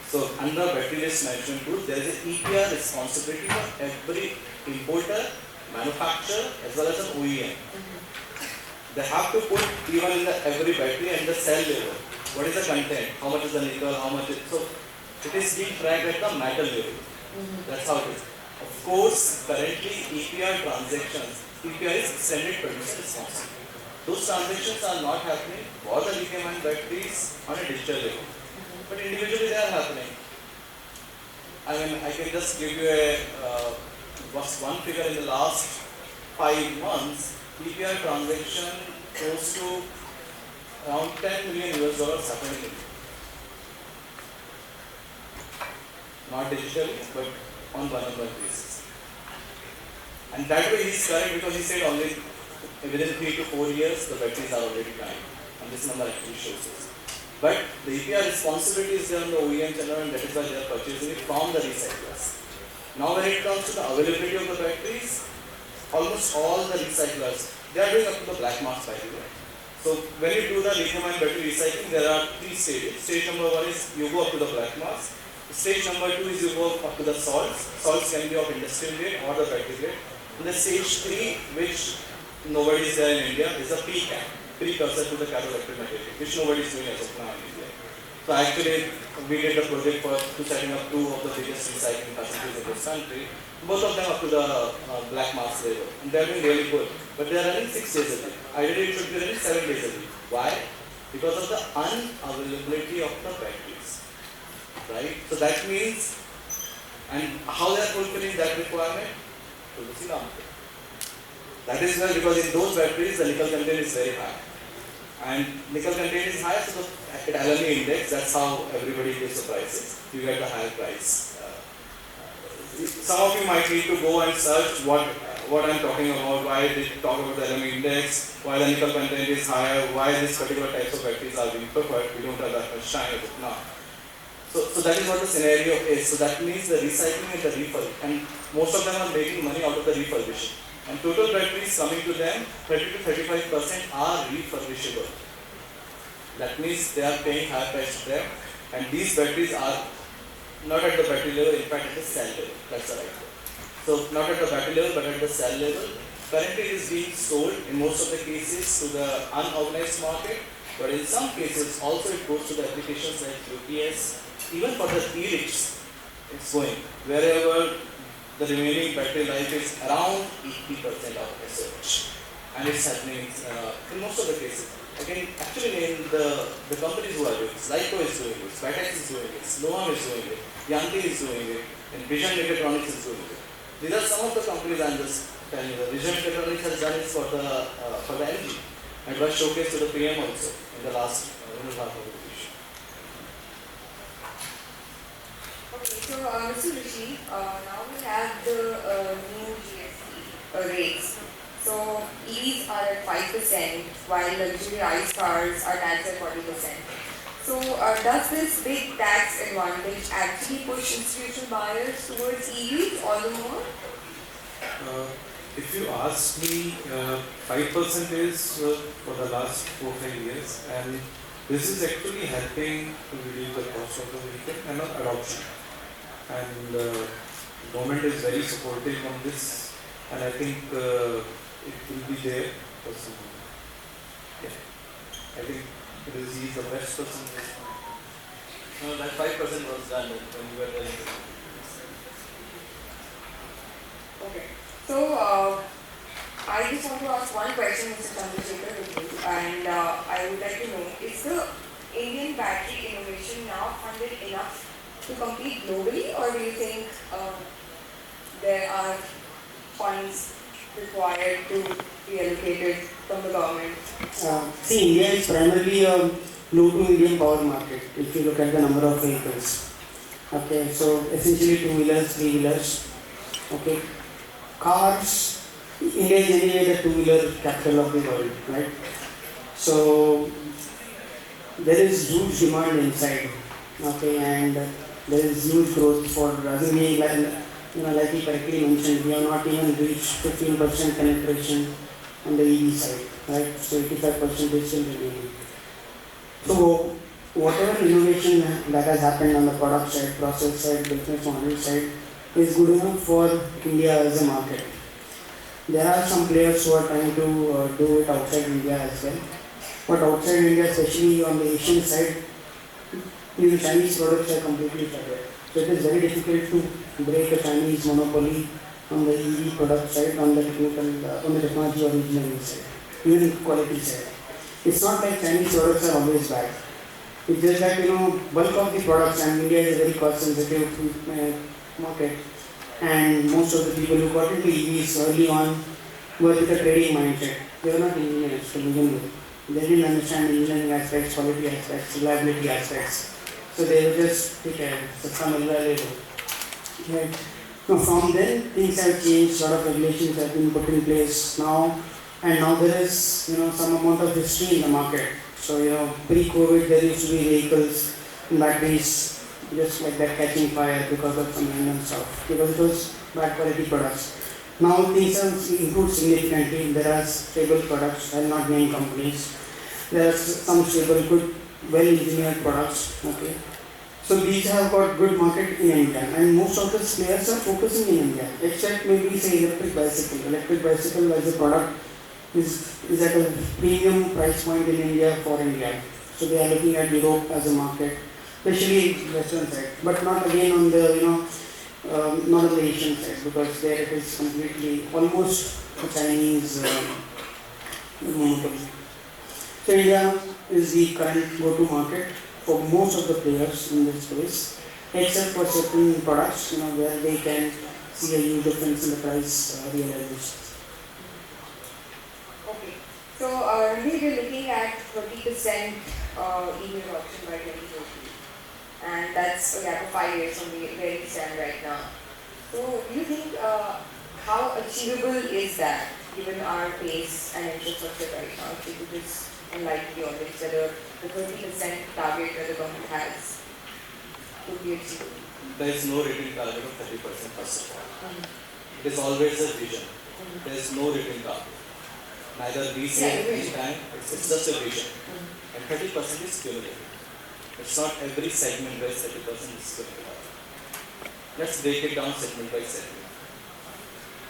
So under battery risk management rules, there is an EPR responsibility for every importer, manufacturer, as well as an OEM. They have to put even in every battery and the cell level. What is the content? How much is the nickel? How much is so? It is being tracked at the metal level. That's how it is. Of course, currently EPR transactions, EPR is extended producer responsibility. Those transactions are not happening for the lithium-ion batteries on a digital level. But individually they are happening. I mean, I can just give you one figure in the last 5 months. EPR transaction close to around $10 million happening in India. Not digitally, but on one-on-one basis. And that way he's correct because he said only within 3 to 4 years the batteries are already dying. And this number actually shows this. But the EPR responsibility is there on the OEM channel, and that is why they are purchasing it from the recyclers. Now when it comes to the availability of the batteries, almost all the recyclers, they are doing up to the black mass by the way. So when you do the lithium-ion battery recycling, there are 3 stages. Stage number 1 is you go up to the black mass. Stage number 2 is you go up to the salts. Salts can be of industrial grade or the battery grade. And the stage 3, which nobody is there in India, is a PCAM, precursor to the cathode active material, which nobody is doing as of now in India. So actually, we did a project to setting up 2 of the biggest recycling facilities in this country. Both of them up to the black mass level, and they are doing really good. But they are running 6 days a week. Ideally, it should be running 7 days a week. Why? Because of the unavailability of the batteries. Right? So that means, and how they are fulfilling that requirement? To the Silampur. That is why, because in those batteries, the nickel content is very high. And nickel content is high, so at LME index, that's how everybody gives the prices. You get the higher price. Some of you might need to go and search what I'm talking about, why I did talk about the LME index, why the nickel content is higher, why these particular types of batteries are being preferred. We don't have that much time as of now. So that is what the scenario is. So that means the recycling and the refurb, and most of them are making money out of the refurbishing. And total batteries coming to them, 30 to 35% are refurbishable. That means they are paying higher price to them, and these batteries are not at the battery level, in fact at the cell level. That's the right word. So not at the battery level, but at the cell level. Currently it is being sold in most of the cases to the unorganized market, but in some cases also it goes to the applications like UPS, even for the e-rickshaws, it's going. Wherever the remaining battery life is around 80% of research, and it's happening in most of the cases. I can actually name the companies who are doing this. Lyco is doing this, Vitex is doing this, Noam is doing it, Yanti is doing it, and Vision Mechatronics is doing it. These are some of the companies I'm just telling you. Vision Mechatronics has done it for the LG, and was showcased to the PM also in the last half of the edition. Okay, so Mr. Rishi, now we have the new GST rates. So EVs are at 5%, while luxury ICE cars are taxed at 40%. So does this big tax advantage actually push institutional buyers towards EVs all the more? If you ask me, 5% is for the last 4-5 years, and this is actually helping to reduce the cost of the vehicle and adoption. And government is very supportive on this, and I think it will be there for some. Yeah, I think he is the best person. No, that 5% was done when you were telling me. Okay. So I just want to ask one question, Mr. Chandrasekhar, with you. and I would like to know, is the Indian battery innovation now funded enough to compete globally, or do you think there are funds required to be allocated from the government? See, India is primarily a low to medium power market if you look at the number of vehicles. Okay, so essentially two-wheelers, three-wheelers. Okay, cars. India is anyway the two-wheeler capital of the world, right? So there is huge demand inside. Okay, and there is huge growth for assuming like he correctly mentioned, we have not even reached 15% penetration on the EV side, right? So 85% is still remaining. So whatever innovation that has happened on the product side, process side, business model side is good enough for India as a market. There are some players who are trying to do it outside India as well. But outside India, especially on the Asian side, even Chinese products are completely covered. So it is very difficult to break a Chinese monopoly on the EV product side, on the technology or engineering side, even quality side. It's not like Chinese products are always bad. It's just that bulk of the products, and India is a very cost sensitive market, and most of the people who got into EVs early on were with a trading mindset. They were not engineers to begin with. They didn't understand engineering aspects, quality aspects, reliability aspects. So they were just right. Now from then things have changed, lot of regulations have been put in place now, and now there is some amount of history in the market. So pre-COVID there used to be vehicles, batteries just like that catching fire because of some random stuff, because it was bad quality products. Now things have improved significantly. There are stable products, I'll not name companies. There are some stable, good, well-engineered products. Okay, so these have got good market in India, and most of the players are focusing in India, except maybe say electric bicycle. Electric bicycle as a product is at a premium price point in India for India. So they are looking at Europe as a market, especially Western side, but not again on the not on the Asian side, because there it is completely almost a Chinese monopoly. So India is the current go-to market for most of the players in this space, except for certain products, where they can see a huge difference in the price realization. Okay, so Ranveer, we're looking at 20% EV adoption by 2040, and that's a gap of 5 years from where we stand right now. So do you think how achievable is that, given our pace and infrastructure right now? If you could just enlighten the audience whether the 30% target that the government has could be achievable. There is no written target of 30% first of all. It is always a vision. There is no written target. Neither we say any time, it's just a vision. And 30% is cumulative. It's not every segment where 30% is cumulative. Let's break it down segment by segment.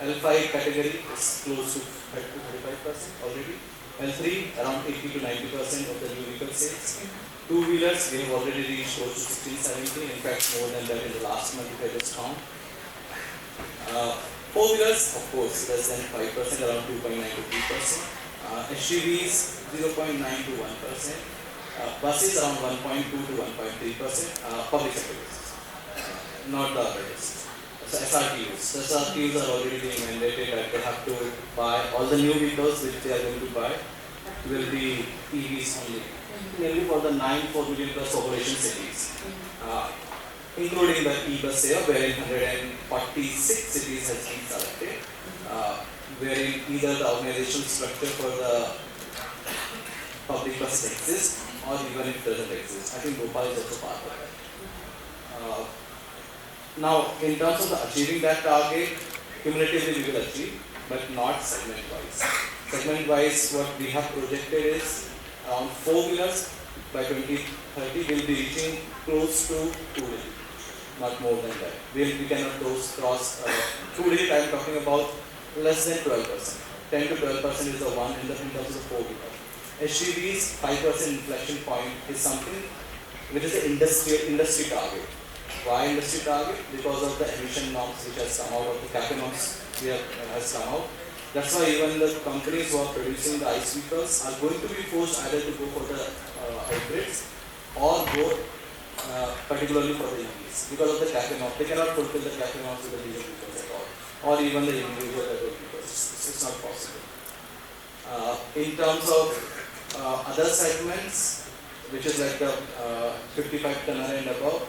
L5 category is close to 35% already. L3 around 80 to 90% of the new vehicle sales. Two-wheelers we have already reached close to 16-17, in fact more than that in the last month if I just count. Four-wheelers of course less than 5%, around 2.9 to 3%. SUVs 0.9 to 1%. Buses around 1.2 to 1.3%. Public sector buses, not the others. So SRTUs. The SRTUs are already being mandated that they have to buy all the new vehicles which they are going to buy will be EVs only. Mainly for the 4 million plus population cities, including the e-bus area, wherein 146 cities has been selected, wherein either the organizational structure for the public bus exists or even if it doesn't exist. I think Bhopal is also part of that. Now, in terms of achieving that target, cumulatively we will achieve, but not segment-wise. Segment-wise, what we have projected is around 4-wheelers by 2030 will be reaching close to 2 digit, not more than that. We cannot cross 2 digit. I am talking about less than 12%. 10 to 12% is the one in terms of 4-wheeler. SUVs 5% inflection point is something which is the industry target. Why industry target? Because of the emission norms which has come out, of the CAFE norms has come out. That's why even the companies who are producing the ICE vehicles are going to be forced either to go for the hybrids or go particularly for the EVs because of the CAFE norm. They cannot fulfill the CAFE norms with the diesel vehicles at all, or even the individual petrol vehicles. It's not possible. In terms of other segments, which is like the 55 ton and above,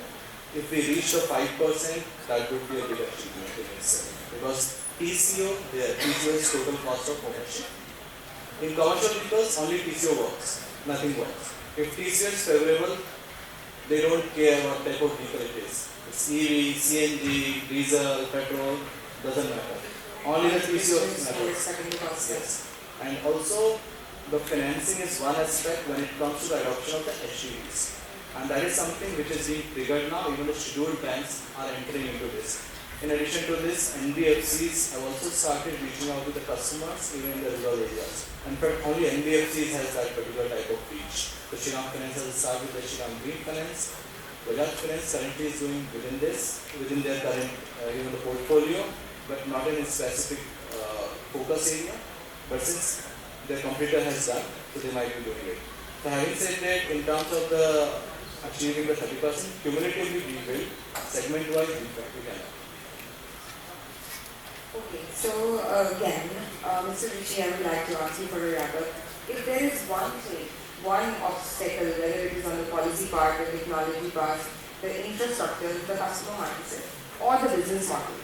if we reach the 5%, that would be a big achievement in itself. Because TCO is total cost of ownership. In commercial vehicles, only TCO works, nothing works. If TCO is favorable, they don't care what type of vehicle it is. It's EV, CNG, diesel, petrol, doesn't matter. Only the TCO matters. Yes. And also, the financing is one aspect when it comes to the adoption of the SUVs. And that is something which is being triggered now. Even the scheduled banks are entering into this. In addition to this, NBFCs have also started reaching out to the customers even in the rural areas. In fact, only NBFCs has that particular type of reach. The Shriram Finance has started with the Shriram Green Finance. VIDYUT Finance currently is doing within their current the portfolio, but not in a specific focus area. But since their competitor has done, so they might be doing it. So having said that, in terms of the achieving the 30%, cumulatively we will, segment-wise, in fact, we can. Okay, so again, Mr. Rishi, I would like to ask you for a wrap-up. If there is one thing, one obstacle, whether it is on the policy part, the technology part, the infrastructure, the customer mindset, or the business model,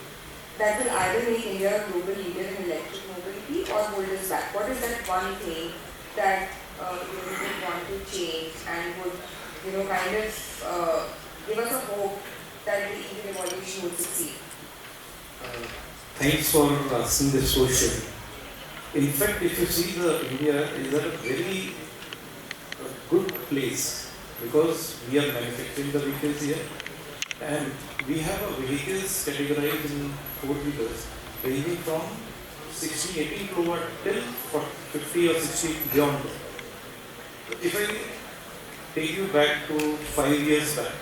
that will either make India a global leader in electric mobility or hold us back. What is that one thing that you would want to change and would kind of give us a hope that the EV revolution would succeed? Thanks for asking this question. In fact, if you see, India is at a very good place because we are manufacturing the vehicles here, and we have a vehicles categorized in four-wheelers ranging from 60, 18 kilowatt till 50 or 60 beyond. If I take you back to 5 years back,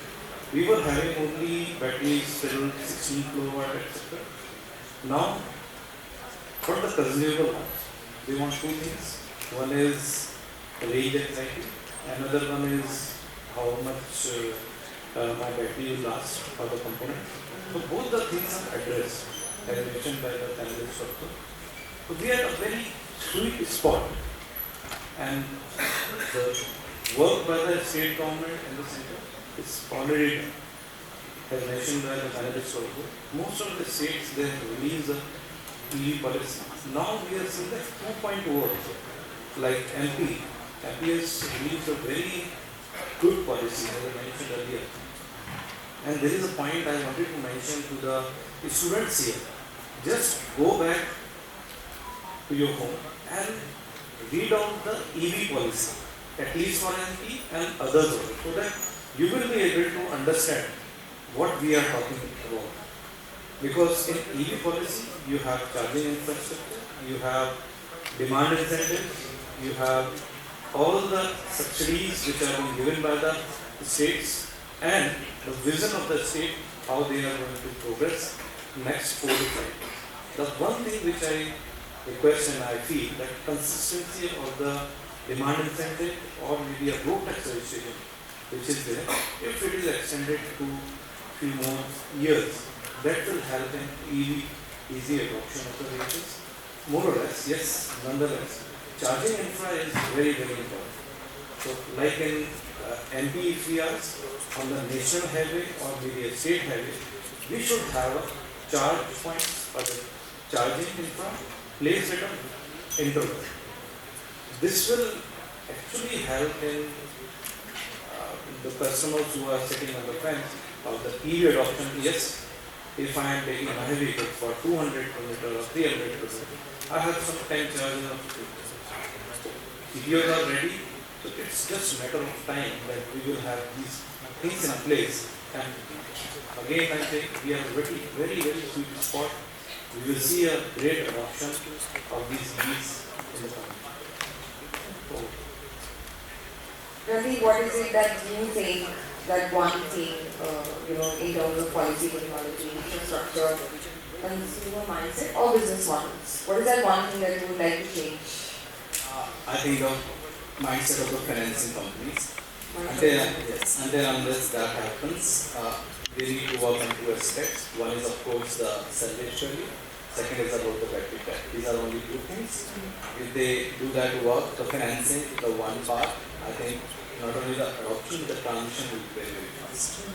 we were having only batteries till 16 kilowatt, etc. Now, for the consumer ones, they want two things. One is range anxiety, another one is how much my battery will last for the component. So both the things are addressed as mentioned by the panelists also. So we are at a very sweet spot, and the work by the state government and the center is already done. As mentioned by the panelists also, most of the states they have released the EV policy. Now we are seeing the 2.0 also. Like MP has released a very good policy as I mentioned earlier. And there is a point I wanted to mention to the students here. Just go back to your home and read out the EV policy, at least for MP and others also, so that you will be able to understand what we are talking about. Because in EV policy, you have charging infrastructure, you have demand incentives, you have all the subsidies which are being given by the states, and the vision of the state, how they are going to progress next 4 to 5 years. The one thing which I request and I feel that consistency of the demand incentive or maybe a road tax registration which is there, if it is extended to few more years, that will help in easy adoption of the vehicles. More or less, yes, nonetheless, charging infra is very, very important. So like in MP, if we are on the national highway or maybe a state highway, we should have a charge points for the charging infra placed at an interval. This will actually help in the customers who are sitting on the fence of the EV adoption. Yes, if I am taking my vehicle for 200 km or 300 km, I have some time charging of 2%. If you are ready, so it's just a matter of time that we will have these things in place. And again, I think we are very, very, very sweet spot. We will see a great adoption of these EVs in the country. Ravi, what is it that you think, that one thing, in terms of policy, technology, infrastructure, consumer mindset or business models? What is that one thing that you would like to change? I think the mindset of the financing companies. Until unless that happens, they need to work on two aspects. One is of course the salvage value. Second is about the battery tech. These are only two things. If they do that work, the financing, the one part, I think not only the adoption, but the transition will be very, very fast.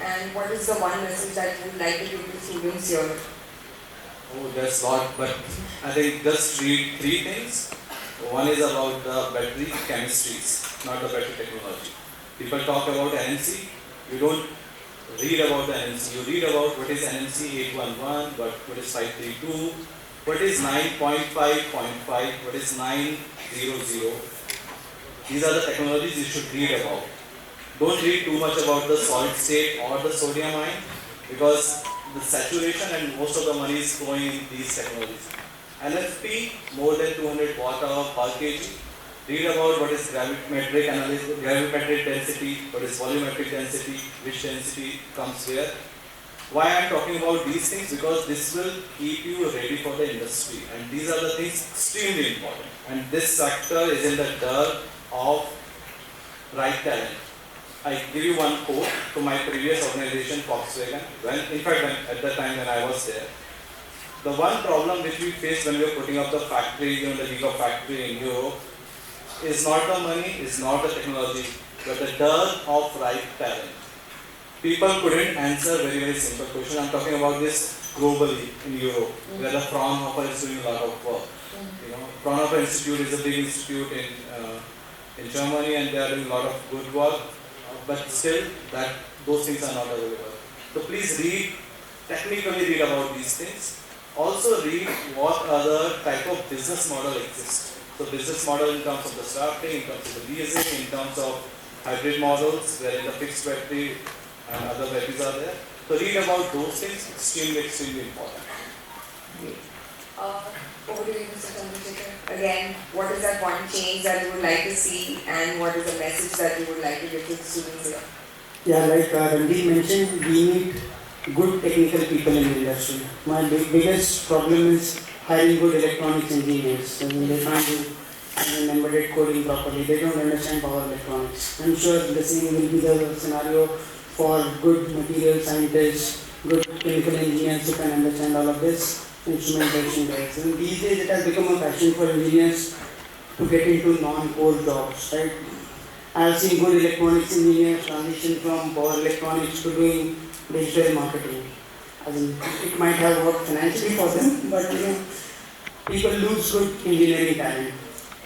And what is the one message that you would like to give to students here? Oh, there's a lot, but I think just read three things. One is about the battery chemistries, not the battery technology. People talk about NMC, you don't read about the NMC, you read about what is NMC 811, what is 532, what is 9.5.5, what is 900. These are the technologies you should read about. Don't read too much about the solid state or the sodium ion, because the saturation and most of the money is going in these technologies. LFP, more than 200 watt-hour per kg. Read about what is gravimetric analysis, gravimetric density, what is volumetric density, which density comes where. Why I am talking about these things? Because this will keep you ready for the industry, and these are the things extremely important. And this sector is in the dirt of right talent. I give you one quote to my previous organization, Volkswagen. At the time when I was there, the one problem which we faced when we were putting up the factory, the gigafactory in Europe, is not the money, is not the technology, but the dearth of right talent. People couldn't answer very, very simple questions. I'm talking about this globally in Europe, where the Fraunhofer is doing a lot of work. Fraunhofer Institute is a big institute in Germany, and they are doing a lot of good work, but still those things are not available. So please technically read about these things. Also read what other type of business model exists. So business model in terms of the starting, in terms of the leasing, in terms of hybrid models, where the fixed battery and other batteries are there. So read about those things, extremely, extremely important. Over to you, Mr. Chandrasekhar. Again, what is that one change that you would like to see, and what is the message that you would like to give to the students here? Yeah, like Randeep mentioned, we need good technical people in the industry. My biggest problem is hiring good electronics engineers. I mean, they can't do embedded coding properly. They don't understand power electronics. I'm sure the same will be the scenario for good material scientists, good chemical engineers who can understand all of this instrumentation guys. And these days it has become a fashion for engineers to get into non-core jobs, right? I have seen good electronics engineers transition from power electronics to doing digital marketing. I mean, it might have worked financially for them, but people lose good engineering talent.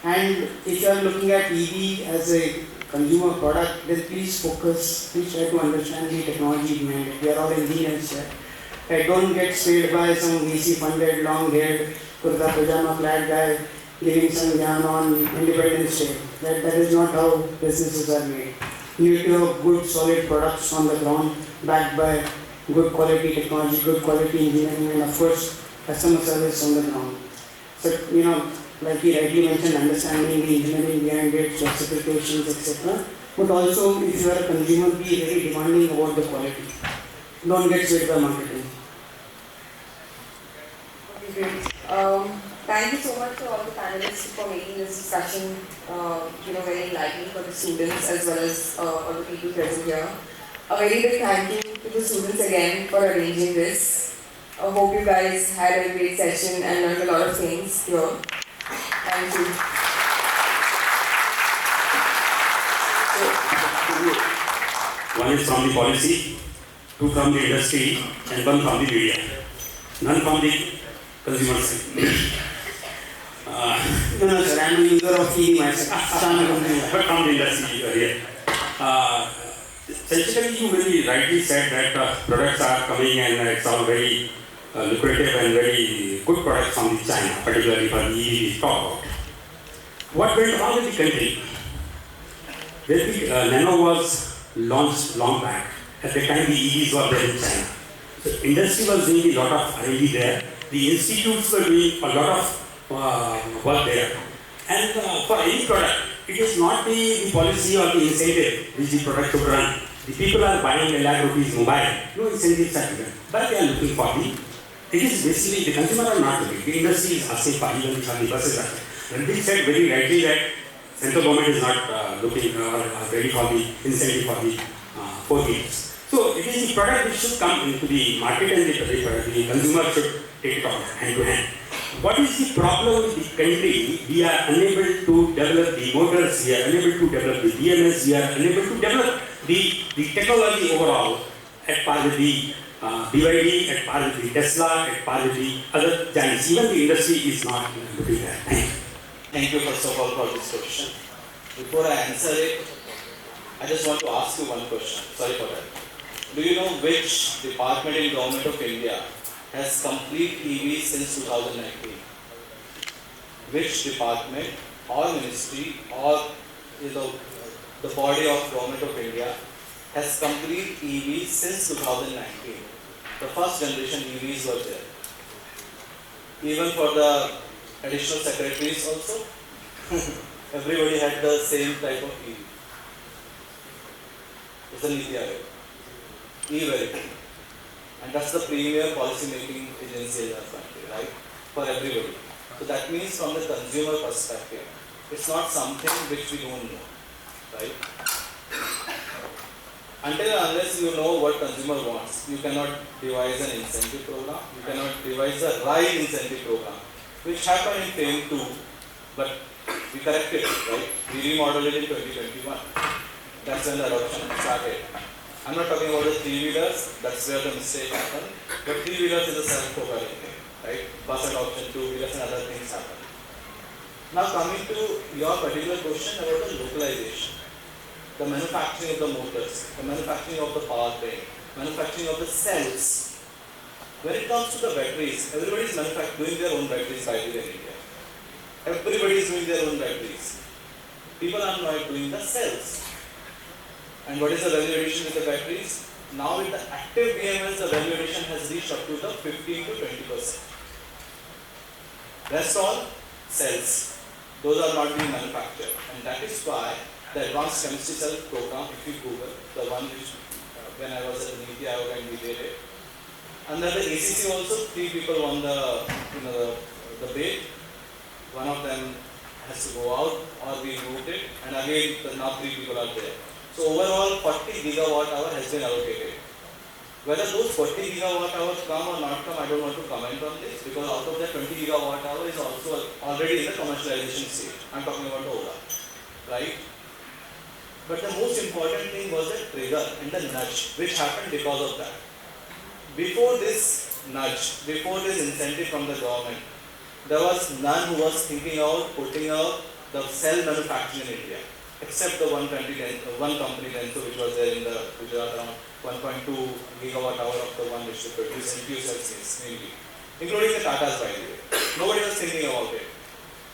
And if you are looking at EV as a consumer product, then please try to understand the technology behind it. We are all engineers here. Don't get swayed by some VC funded, long haired, kurta pajama clad guy giving some yarn on Independence Day. That is not how businesses are made. You need to have good solid products on the ground, backed by good quality technology, good quality engineering, and of course customer service on the ground. So like he rightly mentioned, understanding the engineering behind it, specifications, etc. But also, if you are a consumer, be very demanding about the quality. Don't get swayed by marketing. Okay, great. Thank you so much to all the panelists for making this discussion, very enlightening for the students as well as all the people present here. A very big thank you to the students again for arranging this. I hope you guys had a great session and learned a lot of things here. Thank you. One is from the policy, two from the industry, and one from the media. None from the consumer side. No, sir, I am a user of EV myself. But from the industry, you are here. Essentially, you very rightly said that products are coming and it's all very lucrative and very good products from the China, particularly for the EV we talk about. What went wrong with the country? When the Nano was launched long back, at the time the EVs were there in China. So industry was doing a lot of R&D there. The institutes were doing a lot of work there. And for any product, it is not the policy or the incentive which the product should run. The people are buying a lakh rupees mobile, no incentives are given, but they are looking for the It is basically the consumer are not doing. The industry is asking for even for the buses. Ranjit said very rightly that central government is not looking or ready for the incentive for the four-wheelers. So it is the product which should come into the market and the consumer should take it on hand to hand. What is the problem with the country? We are unable to develop the motors, we are unable to develop the BMS, we are unable to develop the technology overall at par with the BYD, at par with the Tesla, at par with the other giants. Even the industry is not looking at. Thank you first of all for this question. Before I answer it, I just want to ask you one question. Sorry for that. Do you know which department in Government of India has complete EV since 2019? Which department or ministry or the body of Government of India has complete EV since 2019? The first generation EVs were there. Even for the additional secretaries also, everybody had the same type of EV. It's the Niti Aayog. E-Vehicle. And that's the premier policy making agency in our country, right? For everybody. So that means from the consumer perspective, it's not something which we don't know, right? Until and unless you know what consumer wants, you cannot devise an incentive program, you cannot devise the right incentive program, which happened in FAME 2, but we corrected it, right? We remodeled it in 2021. That's when the adoption started. I'm not talking about the three-wheelers, that's where the mistake happened. But three-wheelers is a self-propelling thing, right? Bus adoption, two-wheelers and other things happen. Now coming to your particular question about the localization, the manufacturing of the motors, the manufacturing of the powertrain, manufacturing of the cells. When it comes to the batteries, everybody is doing their own batteries by the way in India. Everybody is doing their own batteries. People are not doing the cells. And what is the value addition with the batteries? Now with the active BMS, the value addition has reached up to the 15 to 20%. Rest all cells. Those are not being manufactured. And that is why the advanced chemistry cell program, if you Google, the one which when I was at the Niti Aayog and we did it. Under the ACC also, 3 people won the bid. One of them has to go out or we moved it, and again now 3 people are there. So overall 40 gigawatt hour has been allocated. Whether those 40 gigawatt hours come or not come, I don't want to comment on this, because out of that 20 gigawatt hour is also already in the commercialization stage. I'm talking about the Ola, right? But the most important thing was the trigger and the nudge, which happened because of that. Before this nudge, before this incentive from the government, there was none who was thinking out putting out the cell manufacturing in India, except the one company Denso, which was there in the Gujarat, around 1.2 gigawatt hour of the one which they produce in few cells mainly, including the Tatas by the way. Nobody was thinking about it.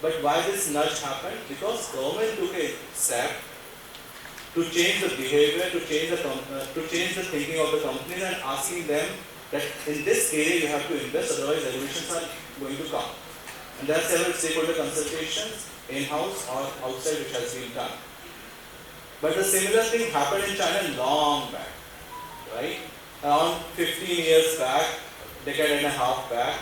But why this nudge happened? Because government took a step to change the behavior, to change the thinking of the companies and asking them that in this area you have to invest, otherwise regulations are going to come. And there are several stakeholder consultations, in-house or outside, which has been done. But the similar thing happened in China long back, right? Around 15 years back, decade and a half back,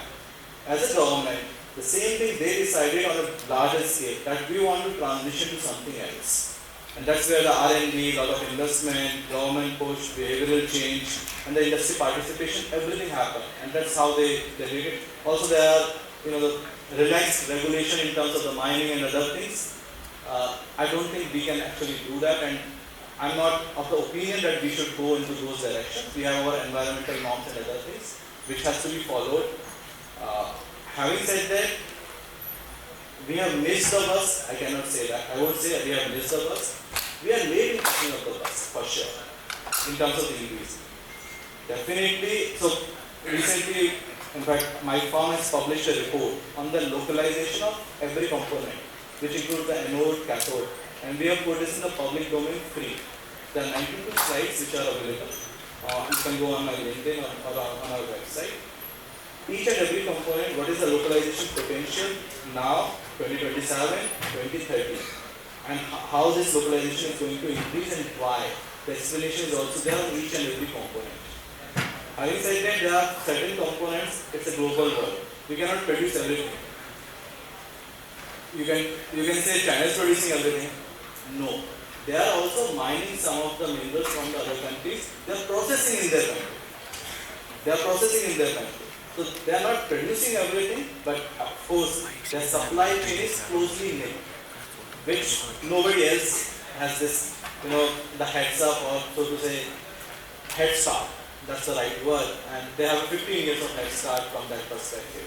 as a government, the same thing they decided on a larger scale, that we want to transition to something else. And that's where the R&D, lot of investment, government push, behavioral change, and the industry participation, everything happened. And that's how they did it. Also there are, the relaxed regulation in terms of the mining and other things. I don't think we can actually do that, and I'm not of the opinion that we should go into those directions. We have our environmental norms and other things, which has to be followed. Having said that, we have missed the bus. I cannot say that. I won't say that we have missed the bus. We are late in catching up the bus, for sure, in terms of the EVs. Definitely, so recently, in fact, my firm has published a report on the localization of every component, which includes the anode, cathode, and we have put this in the public domain free. There are 92 slides which are available. You can go on my LinkedIn or on our website. Each and every component, what is the localization potential now, 2027, 2030, and how this localization is going to increase and why. The explanation is also there on each and every component. Having said that, there are certain components, it's a global world. We cannot produce everything. You can say China is producing everything. No. They are also mining some of the minerals from the other countries. They are processing in their country. So they are not producing everything, but of course their supply chain is closely linked, which nobody else has this, the heads up, or so to say, head start. That's the right word. And they have 15 years of head start from that perspective.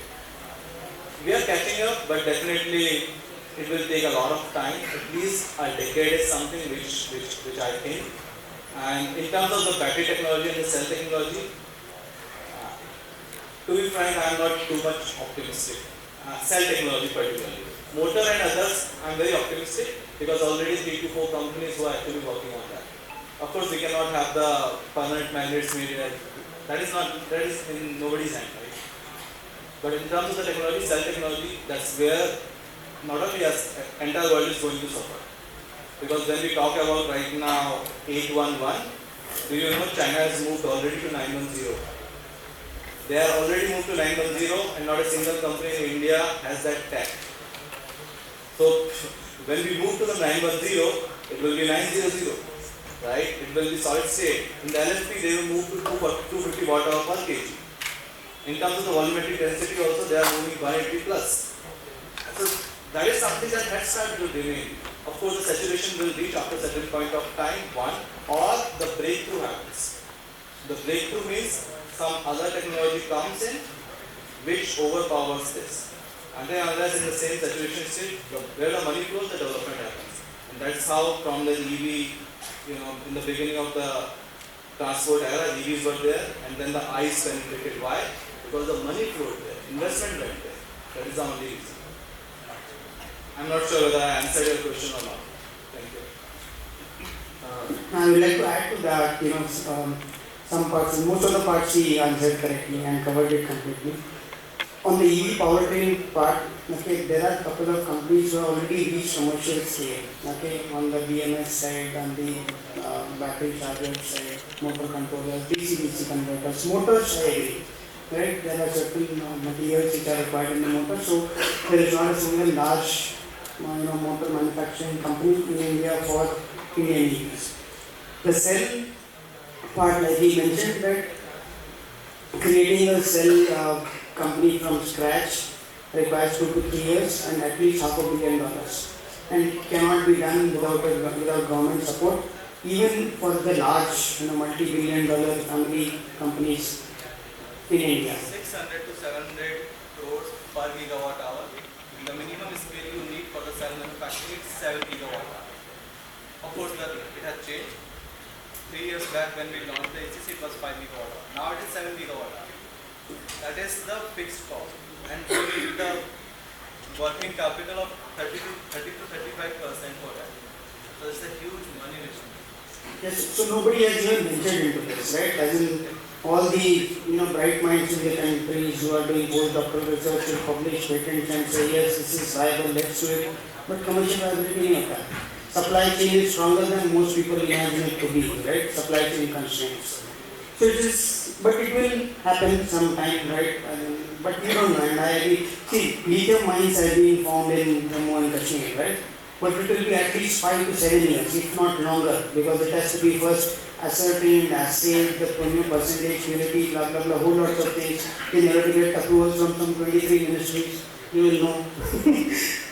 We are catching up, but definitely it will take a lot of time. At least a decade is something which I think. And in terms of the battery technology and the cell technology, to be frank, I am not too much optimistic. Cell technology particularly. Motor and others, I am very optimistic because already 3 to 4 companies who are actually working on that. Of course, we cannot have the permanent magnets made. That is in nobody's hand, right? But in terms of the technology, cell technology, that's where not only us, entire world is going to suffer. Because when we talk about right now 811, do you know China has moved already to 910? They are already moved to 910 and not a single company in India has that tech. So when we move to the 910, it will be 900, right? It will be solid state. In the LFP, they will move to 250 watt hour per kg. In terms of the volumetric density also, they are moving 180 plus. So that is something that has started to remain. Of course, the saturation will reach after a certain point of time, or the breakthrough happens. The breakthrough means some other technology comes in which overpowers this. And then unless in the same saturation state, where the money flows, the development happens. And that's how from the EV, in the beginning of the transport era, EVs were there, and then the ICE penetrated. Why? Because the money flowed there, investment went there. That is the only reason. I'm not sure whether I answered your question or not. Thank you. I would like to add to that, some parts, most of the parts he answered correctly and covered it completely. On the EV powertrain part, there are a couple of companies who have already reached commercial scale. On the BMS side, on the battery charger side, motor controllers, DC-DC converters, motors, I agree. Right? There are certain materials which are required in the motor, so there is not a single large motor manufacturing company in India for Indian EVs. The cell part, like he mentioned, that creating a cell company from scratch requires 2 to 3 years and at least $500 million, and it cannot be done without government support, even for the large multi-billion-dollar companies in India. 600 to 700 crores per gigawatt hour. The minimum scale you need for the cell manufacturing is 7 gigawatt hour. Of course, it has changed. 3 years back when we launched the ACC, it was 5 gigawatt hour. Now it is 7 gigawatt hour. That is the fixed cost. And we need the working capital of 30 to 35% for that. So it's a huge money which we need. Yes, so nobody has even ventured into this, right? As in all the bright minds in the countries who are doing postdoctoral research will publish patents and say yes, this is viable, let's do it. But commercial viability is not that. Supply chain is stronger than most people imagine it to be, right? Supply chain constraints. So it is, but it will happen sometime, right? But we don't know, and I agree. See, lithium mines have been found in Jammu and Kashmir, right? But it will be at least 5 to 7 years, if not longer, because it has to be first ascertained, assayed, the percentage, purity, blah blah blah, whole lots of things. In order to get approvals from some 23 ministries, you will know.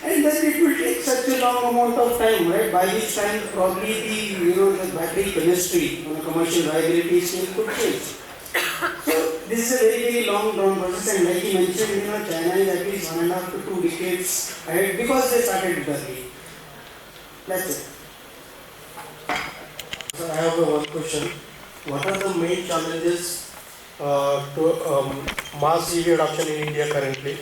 And then it will take such a long amount of time, right? By which time probably the battery chemistry on a commercial viability scale could change. So this is a very, very long drawn process, and like he mentioned, China is at least 1.5 to 2 decades ahead because they started early. That's it. So I have one question. What are the main challenges to mass EV adoption in India currently?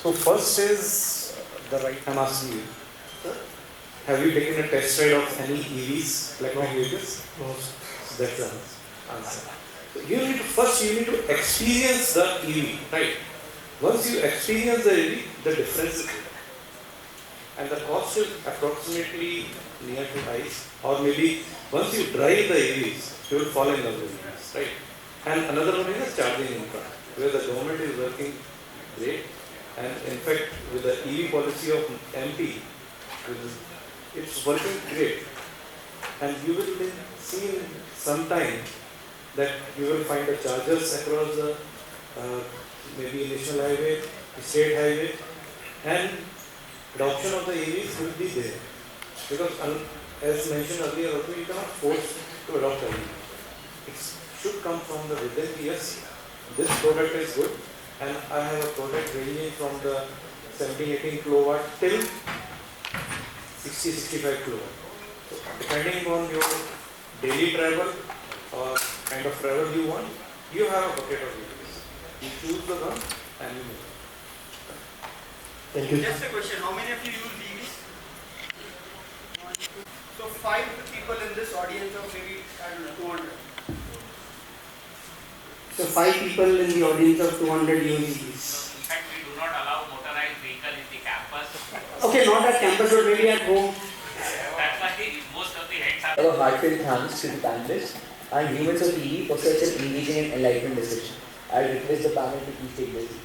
So first is the right time asking you. Have you taken a test ride of any EVs, electric vehicles? No. So that's the answer. So you need to experience the EV, right? Once you experience the EV, the difference is clear. and the cost is approximately near to ice, or maybe once you drive the EVs, you will fall in love with EVs, right? And another one is the charging infra, where the government is working great, and in fact with the EV policy of MP, it's working great. And you will see in some time that you will find the chargers across the maybe national highway, state highway, and adoption of the EVs will be there. Because as mentioned earlier, also you cannot force to adopt EV. It should come from the within. Yes, this product is good, and I have a product ranging from the 17-18 kilowatt till 60-65 kilowatt. So depending on your daily travel or kind of travel you want, you have a bucket of EVs. You choose the one and you move. Thank you. Just a question, how many of you use EVs? So 5 people in this audience of maybe, I don't know, 200. So 5 people in the audience of 200 use EVs. In fact, we do not allow motorized vehicle in the campus. Okay, not at campus but maybe at home. That's why most of the heads are. A heartfelt thanks to the panelists and humans of EV for such an engaging and enlightening discussion. I request the panel to please take their seats.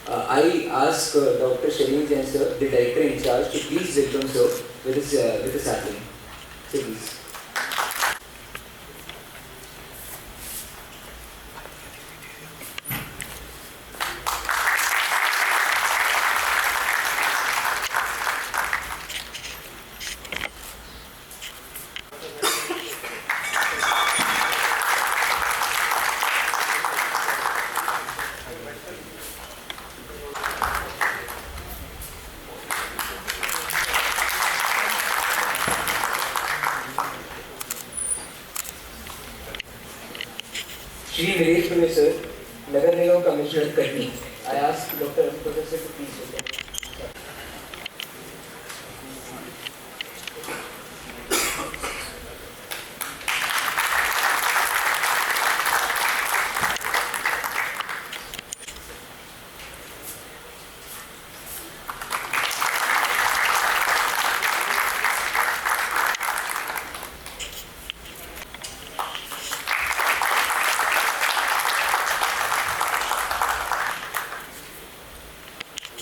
I ask Dr. Shalini Jain sir, the director in charge, to please welcome sir with his sapling. So please. Shri Nilesh Pune sir, Nagar Nigam Commissioner Katni. I ask Dr. Professor to please welcome.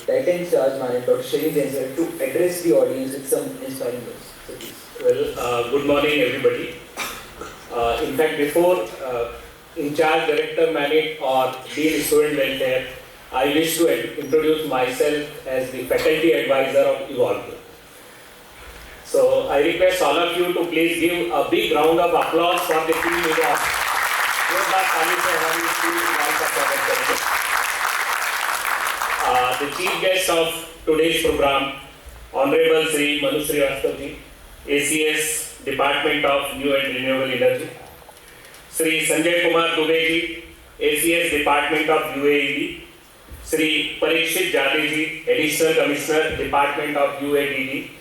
Director in charge, Manit, Dr. Shalini Jain sir, to address the audience with some inspiring words. So please. Well, good morning everybody. In fact, before in charge Director Manit or Dean Student Welfare, I wish to introduce myself as the faculty advisor of Evolve. So I request all of you to please give a big round of applause for the team Evolve. The chief guest of today's program, Honorable Sri Manu Srivastava, ACS Department of New and Renewable Energy, Sri Sanjay Kumar Dubey, ACS Department of UAED, Sri Parikshit Jadiji, Additional Commissioner, Department of UAED,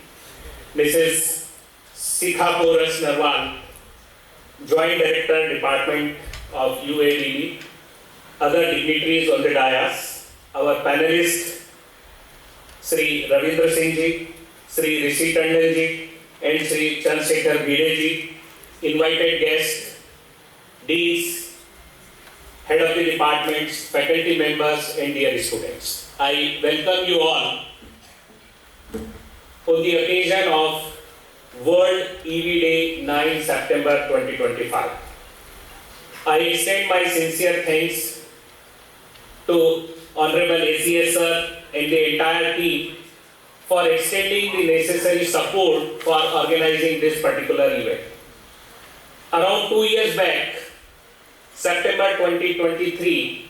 Mrs. Sikha Poras Narwal, Joint Director, Department of UAED, other dignitaries on the dais, our panelists, Sri Ravindra Singh ji, Sri Rishi Tandon ji, and Sri Chandrasekhar Bhide ji, invited guests, deans, head of the departments, faculty members, and dear students. I welcome you all on the occasion of World EV Day 9 September 2025. I extend my sincere thanks to Honorable ACS sir and the entire team for extending the necessary support for organizing this particular event. Around 2 years back, September 2023,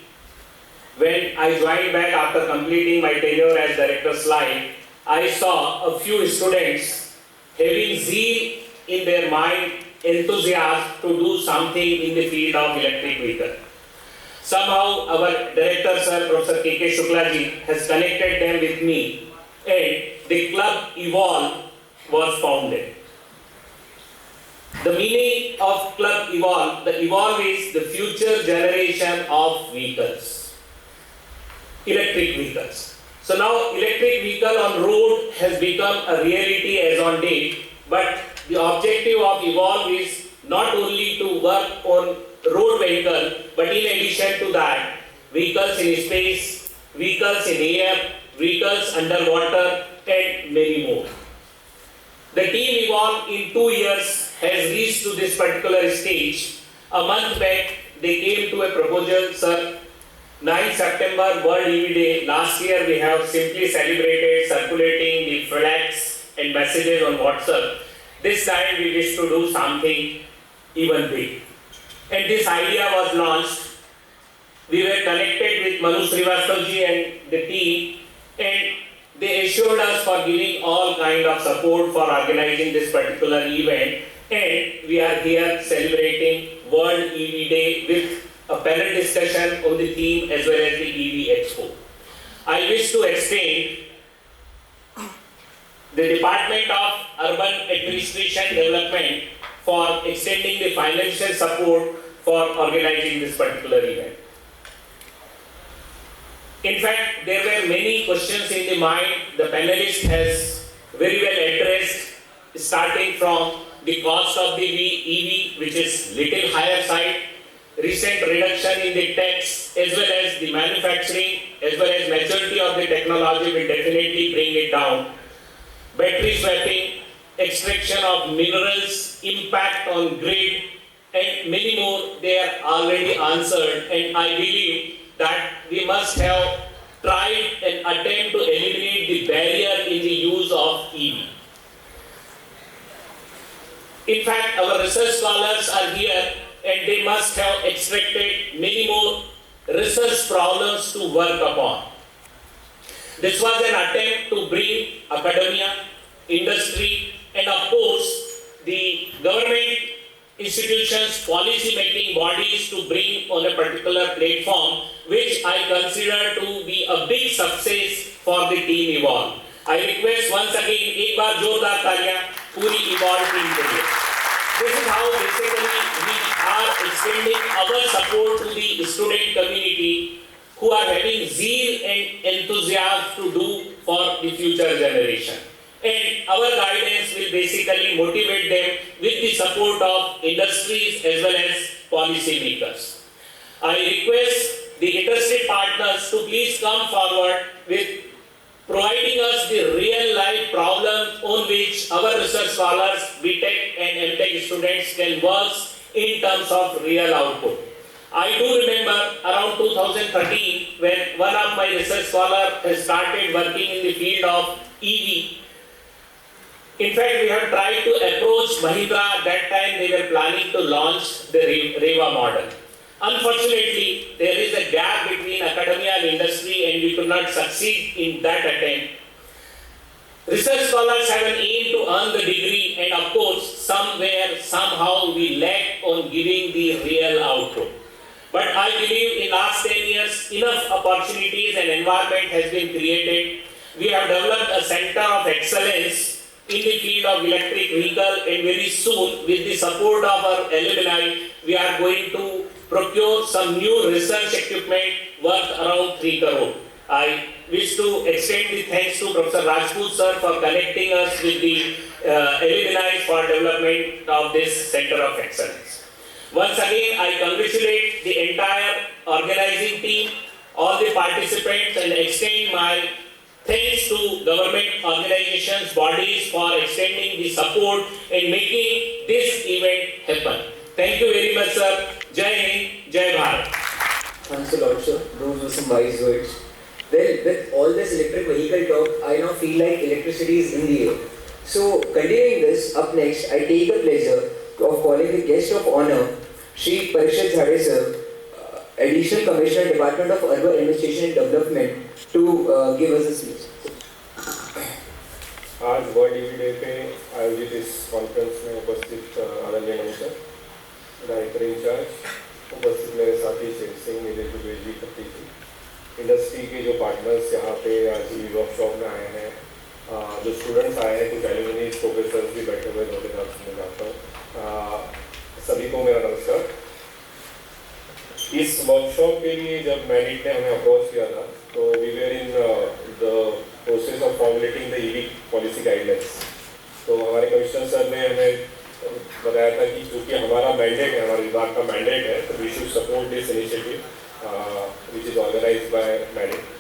when I joined back after completing my tenure as Director's Line, I saw a few students having zeal in their mind, enthusiasm to do something in the field of electric vehicle. Somehow our Director Sir, Professor K.K. Shukla ji, has connected them with me, and the club Evolve was founded. The meaning of club Evolve, the Evolve is the future generation of vehicles, electric vehicles. So now electric vehicle on road has become a reality as on date, but the objective of Evolve is not only to work on road vehicle, but in addition to that, vehicles in space, vehicles in air, vehicles underwater, and many more. The team Evolve in 2 years has reached to this particular stage. A month back, they came to a proposal, sir. 9 September, World EV Day. Last year, we have simply celebrated circulating the flags and messages on WhatsApp. This time, we wish to do something even big. And this idea was launched. We were connected with Manu Srivastava and the team, and they assured us for giving all kind of support for organizing this particular event. And we are here celebrating World EV Day with a panel discussion on the theme as well as the EV Expo. I wish to extend the Department of Urban Administration Development for extending the financial support for organizing this particular event. In fact, there were many questions in the mind the panelist has very well addressed, starting from the cost of the EV, which is little higher side, recent reduction in the tax, as well as the manufacturing, as well as maturity of the technology will definitely bring it down. Battery swapping, extraction of minerals, impact on grid, and many more, they are already answered, and I believe that we must have tried and attempt to eliminate the barrier in the use of EV. In fact, our research scholars are here and they must have extracted many more research problems to work upon. This was an attempt to bring academia, industry, and of course, the government institutions, policy-making bodies to bring on a particular platform, which I consider to be a big success for the team Evolve. I request once again, एक बार जोरदार तालियां पूरी Evolve team के लिए. This is how basically we are extending our support to the student community who are having zeal and enthusiasm to do for the future generation. And our guidance will basically motivate them with the support of industries as well as policy makers. I request the interested partners to please come forward with providing us the real life problems on which our research scholars, BTech and MTech students can work in terms of real output. I do remember around 2013 when one of my research scholars has started working in the field of EV. In fact, we have tried to approach Mahindra. At that time, they were planning to launch the Reva model. Unfortunately, there is a gap between academia and industry, and we could not succeed in that attempt. Research scholars have an aim to earn the degree, and of course, somewhere, somehow, we lack on giving the real output. But I believe in last 10 years, enough opportunities and environment has been created. We have developed a center of excellence in the field of electric vehicle, and very soon, with the support of our alumni, we are going to procure some new research equipment worth around 3 crore. I wish to extend the thanks to Professor Rajput sir for connecting us with the alumni for development of this center of excellence. Once again, I congratulate the entire organizing team, all the participants, and extend my thanks to government organizations, bodies for extending the support and making this event happen. Thank you very much, sir. Jai Hind, Jai Bharat. Thanks a lot, sir. Those were some wise words. Well, with all this electric vehicle talk, I now feel like electricity is in the air. So, continuing this, up next, I take the pleasure of calling the guest of honor, Shri Parishad Zade sir, Additional Commissioner, Department of Urban Administration and Development, to give us a speech. आज world EV day पे आयोजित इस conference में उपस्थित आदरणीय नमस्कार director in charge, उपस्थित मेरे साथी शेर सिंह, निदेशक जी, इंडस्ट्री के जो पार्टनर्स यहाँ पे आज ईवी वर्कशॉप में आए हैं, जो स्टूडेंट्स आए हैं, कुछ एल्यूमिनीज प्रोफेसर भी बैठे हुए दो दिन मैं जानता हूँ, सभी को मेरा नमस्कार। इस वर्कशॉप के लिए जब मैनिट ने हमें अप्रोच किया था तो we were in the process of formulating the EV policy guidelines. तो हमारे कमिश्नर सर ने हमें बताया था कि क्योंकि हमारा मैंडेट है, हमारे विभाग का मैंडेट है, तो we should support this initiative which is organized by MANIT.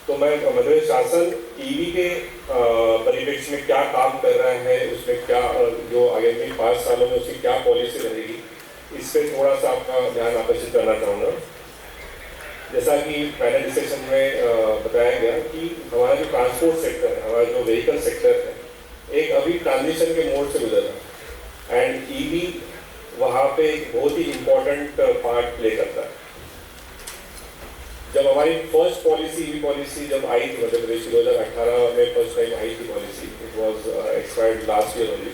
तो मैं मध्य प्रदेश शासन ईवी के परिप्रेक्ष्य में क्या काम कर रहा है, उसमें क्या जो आगामी 5 सालों में उसकी क्या पॉलिसी रहेगी, इस पर थोड़ा सा आपका ध्यान आकर्षित करना चाहूँगा। जैसा कि पहले डिस्कशन में बताया गया कि हमारा जो ट्रांसपोर्ट सेक्टर है, हमारा जो व्हीकल सेक्टर है, एक अभी ट्रांजिशन के मोड से गुजर रहा है एंड ईवी वहाँ पे एक बहुत ही इम्पोर्टेंट पार्ट प्ले करता है। जब हमारी फर्स्ट पॉलिसी ईवी पॉलिसी जब आई थी मध्य प्रदेश 2018 में फर्स्ट टाइम आई थी policy, it was expired last year only.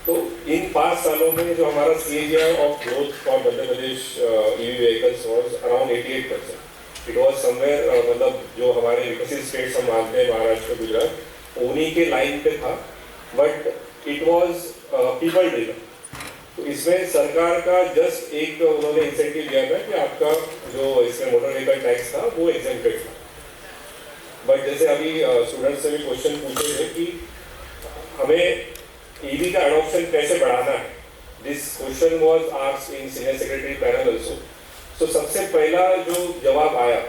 तो इन 5 सालों में जो हमारा CAGR of growth for Madhya Pradesh EV vehicles was around 88%। It was somewhere मतलब जो हमारे विकसित स्टेट्स हम मानते हैं महाराष्ट्र, गुजरात, उन्हीं के लाइन पे था, but it was people driven. तो इसमें सरकार का जस्ट एक उन्होंने इंसेंटिव दिया था कि आपका जो इसमें मोटर व्हीकल टैक्स था वो एग्जेम्प्टेड था। बट जैसे अभी स्टूडेंट्स से भी क्वेश्चन पूछे थे कि हमें ईवी का एडॉप्शन कैसे बढ़ाना है, this question was asked in senior secretary panel also. तो सबसे पहला जो जवाब आया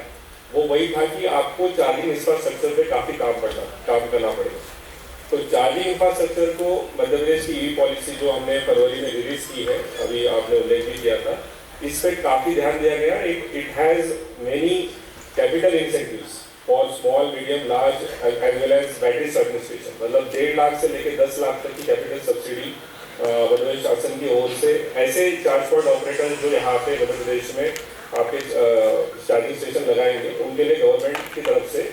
वो वही था कि आपको चार्जिंग इंफ्रास्ट्रक्चर पे काफ़ी काम करना पड़ेगा। तो चार्जिंग इंफ्रास्ट्रक्चर को मध्य प्रदेश की ईवी पॉलिसी जो हमने फरवरी में रिलीज की है, अभी आपने उल्लेख भी किया था, इस पर काफ़ी ध्यान दिया गया। It has many capital incentives for small, medium, large as well as battery service station. मतलब 1.5 लाख से लेकर 10 लाख तक की कैपिटल सब्सिडी मध्य प्रदेश शासन की ओर से ऐसे ट्रांसपोर्ट ऑपरेटर जो यहाँ पे मध्य प्रदेश में आपके चार्जिंग स्टेशन लगाएंगे, उनके लिए गवर्नमेंट की तरफ से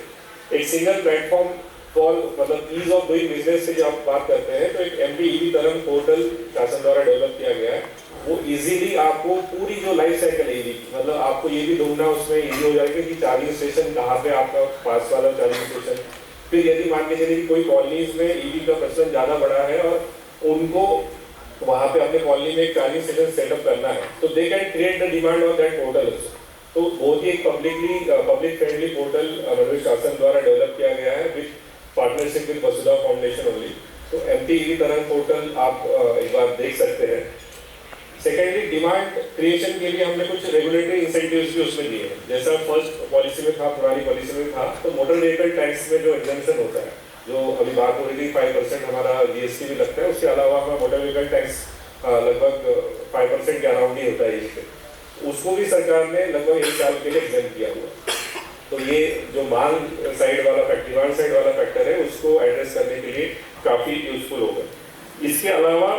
एक सिंगल प्लेटफॉर्म फॉर मतलब ईज ऑफ डूइंग बिजनेस से जब आप बात करते हैं तो एक MP ईवी तरंग पोर्टल शासन द्वारा डेवलप किया गया है। वो इजीली आपको पूरी जो लाइफ साइकिल है ईवी की, मतलब आपको ये भी ढूंढना उसमें इजी हो जाएगा कि चार्जिंग स्टेशन कहाँ पे आपका पास वाला चार्जिंग स्टेशन। फिर यदि मान के चलिए कि कोई कॉलोनीज में ईवी का प्रचलन ज़्यादा बड़ा है और उनको वहाँ पे अपने कॉलोनी में एक चार्जिंग स्टेशन सेटअप करना है, तो they can create the demand on that portal also. तो बहुत ही एक public friendly portal Madhya Pradesh शासन द्वारा डेवलप किया गया है with partnership with Vasudha foundation only. तो MP ईवी तरंग पोर्टल आप एक बार देख सकते हैं। सेकेंडली, डिमांड क्रिएशन के लिए हमने कुछ रेगुलेटरी इंसेंटिव्स भी उसमें दिए हैं। जैसा फर्स्ट पॉलिसी में था, पुरानी पॉलिसी में था, तो मोटर व्हीकल टैक्स में जो एग्जेम्पशन होता है, जो अभी बात हो रही थी 5% हमारा GST भी लगता है, उसके अलावा हमारा मोटर व्हीकल टैक्स लगभग 5% के अराउंड ही होता है इस पे, उसको भी सरकार ने लगभग 1 साल के लिए एग्जेम्प्ट किया हुआ। तो ये जो मांग साइड वाला फैक्टर, डिमांड साइड वाला फैक्टर है, उसको एड्रेस करने के लिए काफ़ी यूजफुल होगा। इसके अलावा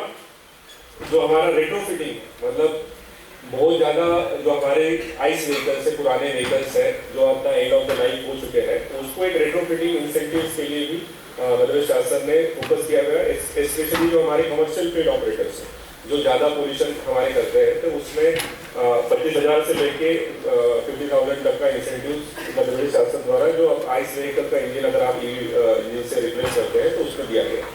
जो हमारा रेट्रोफिटिंग, मतलब बहुत ज़्यादा जो हमारे आइस व्हीकल्स है, पुराने व्हीकल्स है जो अपना एंड ऑफ द लाइफ हो चुके हैं, उसको एक रेट्रोफिटिंग इंसेंटिव्स के लिए भी मध्य प्रदेश शासन ने फोकस किया गया है। स्पेशली जो हमारे कमर्शियल ट्रेड ऑपरेटर्स हैं जो ज़्यादा पोल्यूशन हमारे करते हैं, तो उसमें 25,000 से लेके 50,000 तक का इंसेंटिव मध्य प्रदेश शासन द्वारा जो अब आइस व्हीकल का इंजन अगर आप इंजन से रिप्लेस करते हैं तो उसमें दिया गया।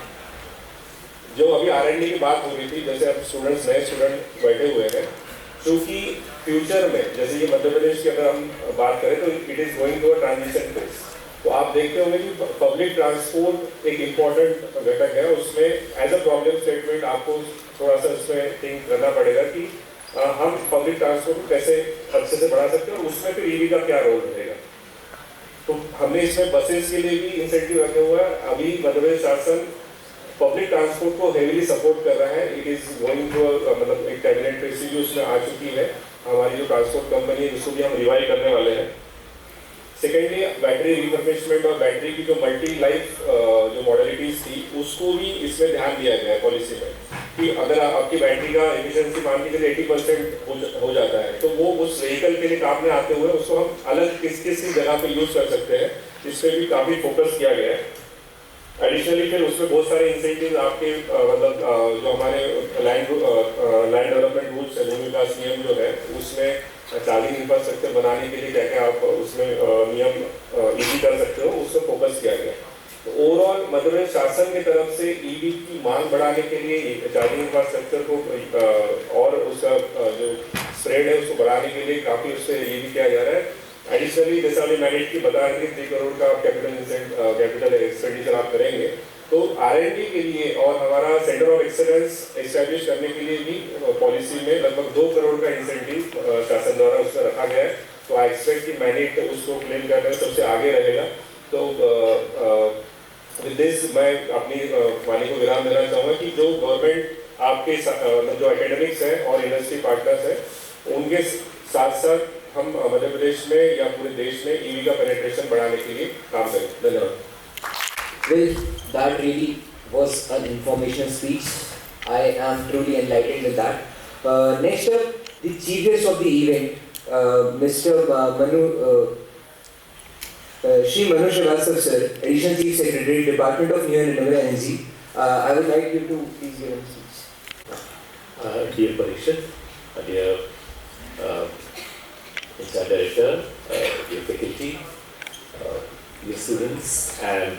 जो अभी R&D की बात हो रही थी, जैसे अब स्टूडेंट्स नए स्टूडेंट बैठे हुए हैं, क्योंकि फ्यूचर में जैसे ये मध्य प्रदेश की अगर हम बात करें तो it is going to a transition phase. तो आप देखते होंगे कि पब्लिक ट्रांसपोर्ट एक इम्पॉर्टेंट घटक है, उसमें एज अ प्रॉब्लम स्टेटमेंट आपको थोड़ा सा उसमें थिंक करना पड़ेगा कि हम पब्लिक ट्रांसपोर्ट को कैसे अच्छे से बढ़ा सकते हैं और उसमें फिर ईवी का क्या रोल रहेगा। तो हमने इसमें बसेस के लिए भी इंसेंटिव रखे हुआ है। अभी मध्य प्रदेश शासन पब्लिक ट्रांसपोर्ट को हेवीली सपोर्ट कर रहा है। इट इज़ गोइंग टू मतलब एक कैबिनेट पॉलिसी भी उसमें आ चुकी है। हमारी जो ट्रांसपोर्ट कंपनी है उसको भी हम रिवाइव करने वाले हैं। सेकेंडली, बैटरी रिफर्बिशमेंट और बैटरी की जो मल्टी लाइफ जो मॉडलिटीज़ थी उसको भी इसमें ध्यान दिया गया है पॉलिसी में कि अगर आपकी बैटरी का एफिशिएंसी मान के चलिए 80% हो जाता है तो वो उस व्हीकल के लिए काम में आते हुए उसको हम अलग किस जगह पे यूज़ कर सकते हैं, इस पर भी काफ़ी फोकस किया गया है। एडिशनली फिर उसमें बहुत सारे इंसेंटिव आपके मतलब जो हमारे लैंड डेवलपमेंट रूल्स है, भूमि विकास नियम जो है उसमें चार्जिंग इंफ्रास्ट्रक्चर बनाने के लिए क्या क्या आप उसमें नियम इजी कर सकते हो, उस पर फोकस किया गया। तो मध्य प्रदेश शासन की तरफ से ईवी की मांग बढ़ाने के लिए चार्जिंग इंफ्रास्ट्रक्चर को और उसका जो स्प्रेड है उसको बढ़ाने के लिए काफ़ी उससे ये भी किया जा रहा है। एडिशनली जैसे अभी मैनिट की बता रहे थे 3 करोड़ का कैपिटल एक्सपेंडिचर आप करेंगे, तो R&D के लिए और हमारा सेंटर ऑफ एक्सेलेंस एस्टैब्लिश करने के लिए भी पॉलिसी में लगभग 2 करोड़ का इंसेंटिव शासन द्वारा उसमें रखा गया है। तो आई एक्सपेक्ट कि मैनिट उसको क्लेम करने में सबसे आगे रहेगा। तो विद दिस मैं अपनी वाणी को विराम देना चाहूँगा कि जो गवर्नमेंट आपके जो एकेडमिक्स हैं और इंडस्ट्री पार्टनर्स हैं उनके साथ साथ हम मध्य प्रदेश में या पूरे देश में ईवी का पेनिट्रेशन बढ़ाने के लिए काम करें। धन्यवाद। Well, that really was an informational speech. I am truly enlightened with that. Next up, the chief guest of the event, Mr. Shri Manu Srivastava sir, Additional Chief Secretary, Department of New and Renewable Energy. I would like you to please give him a speech. Dear Parishad, dear HR Director, dear faculty, dear students, and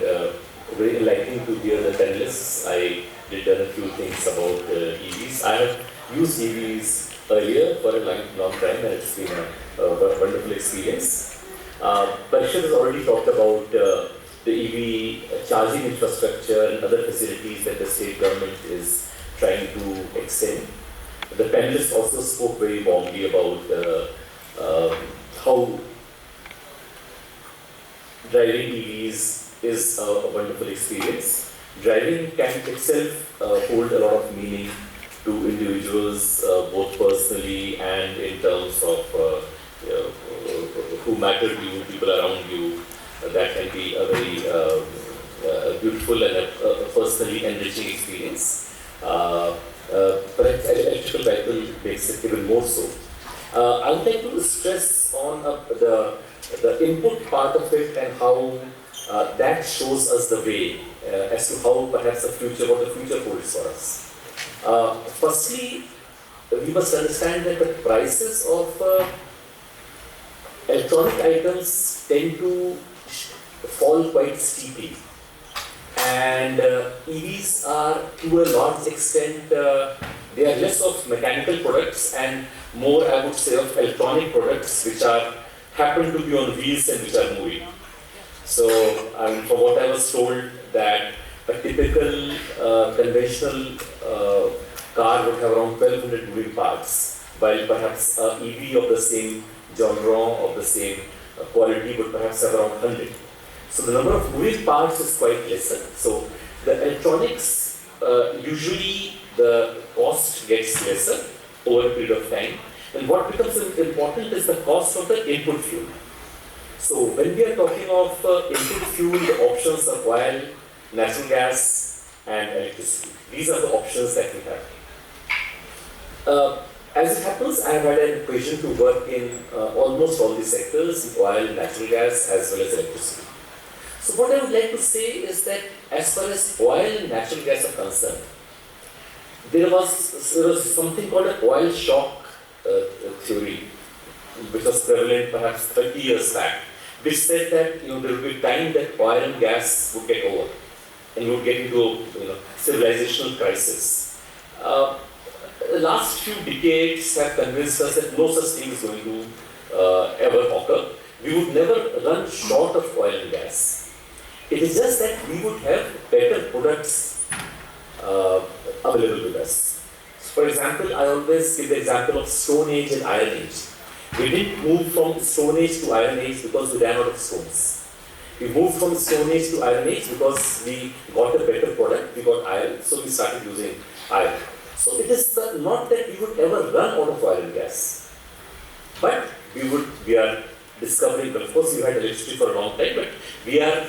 very enlightening to hear the panelists. I did learn a few things about EVs. I have used EVs earlier for a long time, and it's been a wonderful experience. Parishad has already talked about the EV charging infrastructure and other facilities that the state government is trying to extend. The panelists also spoke very warmly about how driving EVs is a wonderful experience. Driving can itself hold a lot of meaning to individuals, both personally and in terms of who matter to you, people around you. That can be a very beautiful and a personally enriching experience. Perhaps electrical vehicle makes it even more so. I would like to stress on the input part of it and how that shows us the way as to how perhaps what the future holds for us. Firstly, we must understand that the prices of electronic items tend to fall quite steeply, and EVs are to a large extent they are less of mechanical products and more, I would say, of electronic products which happen to be on wheels and which are moving. So, from what I was told, that a typical conventional car would have around 1200 moving parts, while perhaps an EV of the same genre, of the same quality would perhaps have around 100. So the number of moving parts is quite lesser. So the electronics, usually the cost gets lesser over a period of time. And what becomes important is the cost of the input fuel. So when we are talking of input fuel, the options are oil, natural gas and electricity. These are the options that we have. As it happens, I have had an occasion to work in almost all the sectors, oil, natural gas as well as electricity. So what I would like to say is that as far as oil and natural gas are concerned, there was something called an oil shock theory, which was prevalent perhaps 30 years back, which said that there would be time that oil and gas would get over and would get into a civilizational crisis. The last few decades have convinced us that no such thing is going to ever occur. We would never run short of oil and gas. It is just that we would have better products available with us. So for example, I always give the example of Stone Age and Iron Age. We didn't move from Stone Age to Iron Age because we ran out of stones. We moved from Stone Age to Iron Age because we got a better product, we got iron, so we started using iron. So it is not that we would ever run out of oil and gas, but we are discovering, of course we had electricity for a long time, but we are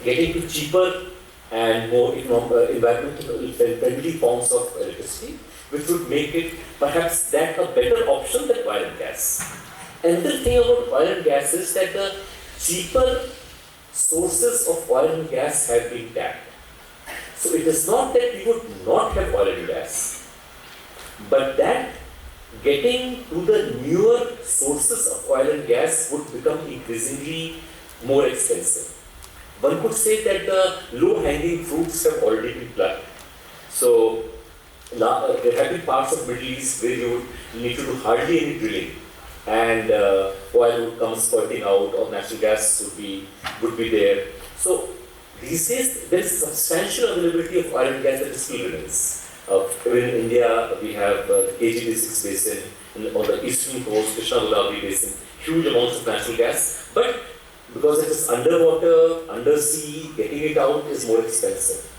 getting to cheaper and more environmentally friendly forms of electricity, which would make it perhaps that a better option than oil and gas. Another thing about oil and gas is that the cheaper sources of oil and gas have been tapped. So it is not that we would not have oil and gas, but that getting to the newer sources of oil and gas would become increasingly more expensive. one could say that the low-hanging fruits have already been plucked. So there have been parts of Middle East where you would need to do hardly any drilling, and oil would come spurting out, or natural gas would be there. So these days there is substantial availability of oil and gas that still remains. Even in India, we have the KG-D6 basin, on the eastern coast, Krishna-Godavari basin, huge amounts of natural gas, but because it is underwater, undersea, getting it out is more expensive.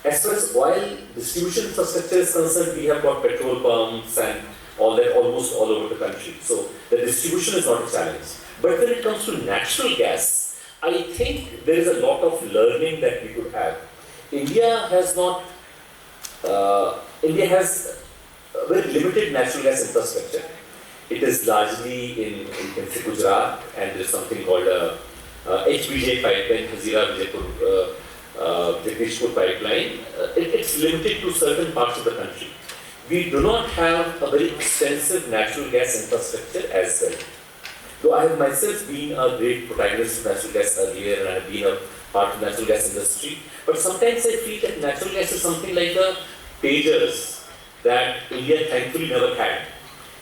As far as oil distribution infrastructure is concerned, we have got petrol pumps and all that almost all over the country. So the distribution is not a challenge. But when it comes to natural gas, I think there is a lot of learning that we could have. India has a very limited natural gas infrastructure. It is largely in Gujarat, and there is something called a HBJ pipeline, Hazira Jagdishpur pipeline. It's limited to certain parts of the country. We do not have a very extensive natural gas infrastructure as well. Though I have myself been a great protagonist of natural gas earlier, and I have been a part of the natural gas industry, but sometimes I feel that natural gas is something like the pagers that India thankfully never had.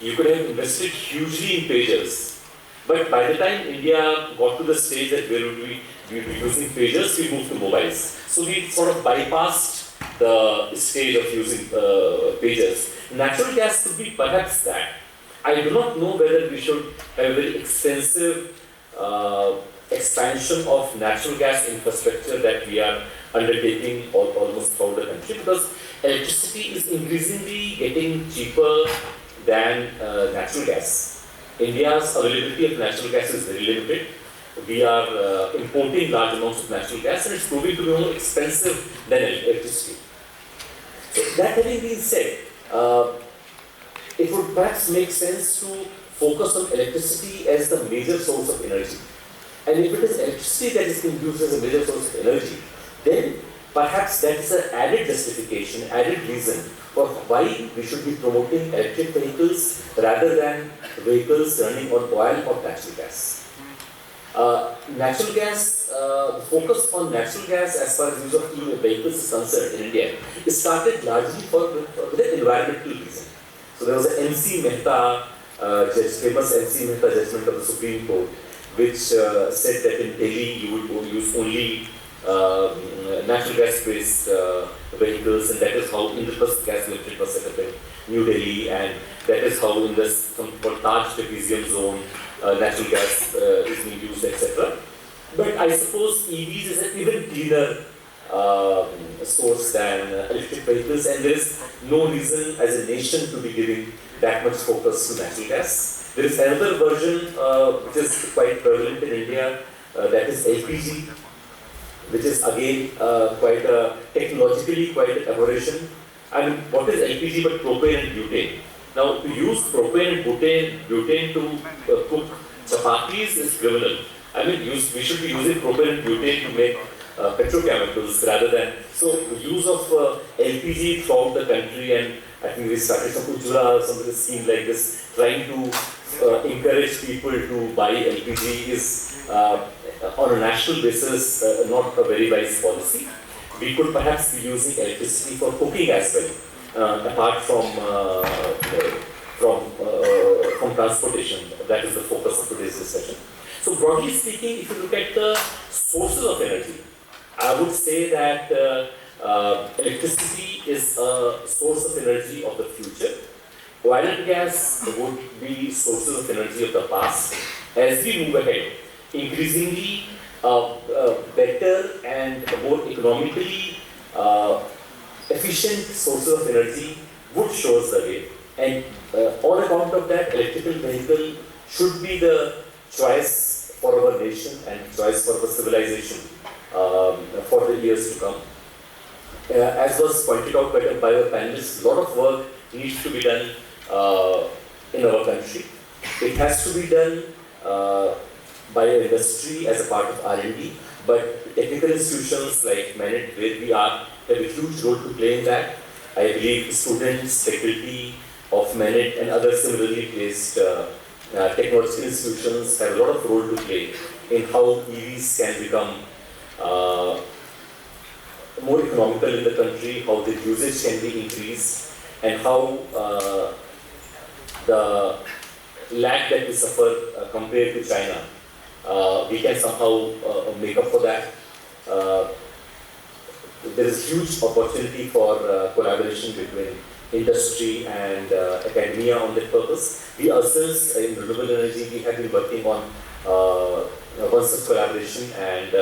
You could have invested hugely in pagers, but by the time India got to the stage that we would be using pagers, we moved to mobiles. So we sort of bypassed the stage of using pagers. Natural gas could be perhaps that. I do not know whether we should have a very extensive expansion of natural gas infrastructure that we are undertaking almost throughout the country, because electricity is increasingly getting cheaper than natural gas. India's availability of natural gas is very limited. We are importing large amounts of natural gas, and it's proving to be more expensive than electricity. So that having been said, it would perhaps make sense to focus on electricity as the major source of energy. And if it is electricity that is being used as a major source of energy, then perhaps that is an added justification, added reason for why we should be promoting electric vehicles rather than vehicles running on oil or natural gas. Natural gas, the focus on natural gas as far as use of vehicles is concerned in India, it started largely with an environmental reason. So there was an MC Mehta, famous MC Mehta judgment of the Supreme Court, which said that in Delhi you would use only natural gas-based vehicles, and that is how Indraprasth Gas Limited was set up in New Delhi, and that is how in this something called Taj Magnesium Zone natural gas is being used, etc. But I suppose EVs is an even cleaner source than electric vehicles, and there is no reason as a nation to be giving that much focus to natural gas. There is another version which is quite prevalent in India, that is LPG, which is again quite technologically quite an aberration. I mean, what is LPG but propane and butane? Now, to use propane and butane to cook chapatis is criminal. I mean, we should be using propane and butane to make petrochemicals rather than, so the use of LPG throughout the country, and I think we started some Ujjwala or some of the scheme like this, trying to encourage people to buy LPG is on a national basis not a very wise policy. We could perhaps be using electricity for cooking as well, apart from transportation. That is the focus of today's discussion. So broadly speaking, if you look at the sources of energy, I would say that electricity is a source of energy of the future. Oil and gas would be sources of energy of the past. As we move ahead, increasingly better and more economically efficient sources of energy would show us the way. And on account of that, electrical vehicle should be the choice for our nation and choice for our civilization for the years to come. As was pointed out by our panelists, a lot of work needs to be done in our country. It has to be done by industry as a part of R&D, but technical institutions like MANIT, where we are, have a huge role to play in that. I believe students, faculty of MANIT and other similarly placed technological institutions have a lot of role to play in how EVs can become more economical in the country, how the usage can be increased, and how the lag that we suffer compared to China, we can somehow make up for that. There is huge opportunity for collaboration between industry and academia on that purpose. We ourselves in renewable energy, we have been working on one such collaboration, and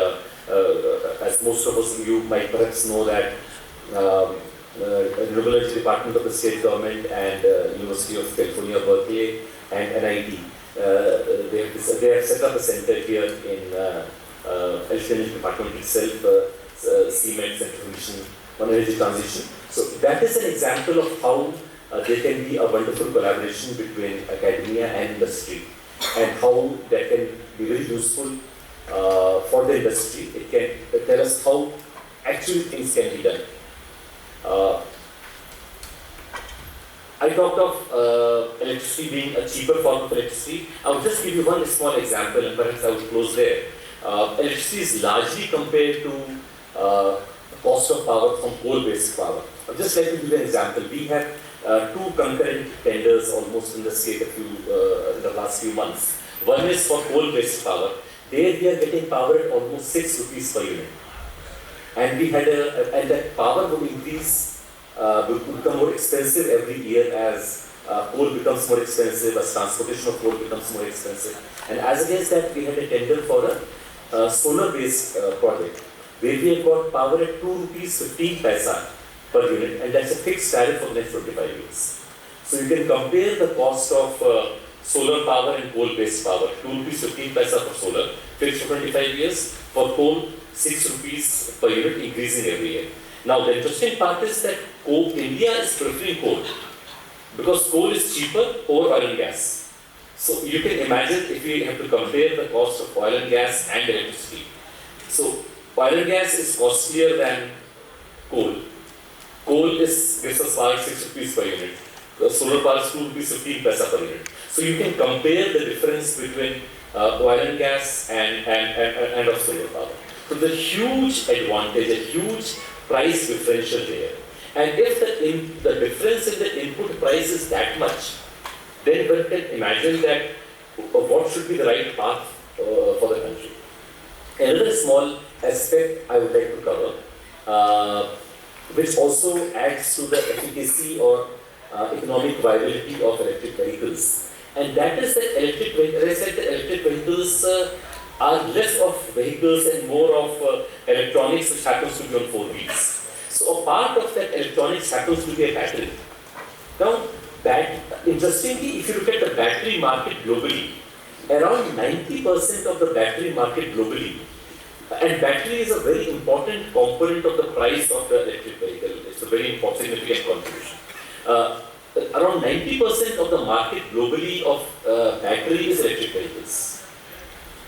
as most of us, you might perhaps know that Renewable Energy Department of the state government and University of California, Berkeley and NIT, they have set up a center here in Electrical Energy Department itself, CMET, Center for Mission on Energy Transition. So that is an example of how there can be a wonderful collaboration between academia and industry, and how that can be very useful for the industry. It can tell us how actually things can be done. I talked of electricity being a cheaper form of electricity. I will just give you one small example, and perhaps I will close there. Electricity is largely compared to cost of power from coal-based power. I'll just like to give you an example. We have two concurrent tenders almost in the state in the last few months. One is for coal-based power. There we are getting power at almost 6 rupees per unit. And we had and that power would increase, would become more expensive every year as coal becomes more expensive, as transportation of coal becomes more expensive. And as against that, we had a tender for a solar-based project, where we have got power at 2 rupees 15 paisa per unit, and that's a fixed tariff for the next 25 years. So you can compare the cost of solar power and coal-based power. 2 rupees 15 paisa for solar, fixed for 25 years. For coal, 6 rupees per unit, increasing every year. Now the interesting part is that India is preferring coal because coal is cheaper over oil and gas. So you can imagine if we have to compare the cost of oil and gas and electricity. So oil and gas is costlier than coal. Coal gives us power 6 rupees per unit. The solar power is 2 rupees 15 paisa per unit. So you can compare the difference between oil and gas and of solar power. So the huge advantage, a huge price differential there. And if the difference in the input price is that much, then one can imagine that what should be the right path for the country. Another small aspect I would like to cover, which also adds to the efficacy or economic viability of electric vehicles. And that is that electric vehicles are less of vehicles and more of electronics, which happens to be on 4 wheels. So a part of that electronics happens to be a battery. Now, interestingly, if you look at the battery market globally, around 90% of the battery market globally, and battery is a very important component of the price of the electric vehicle. It's a very important, significant contribution. Around 90% of the market globally of battery is electric vehicles.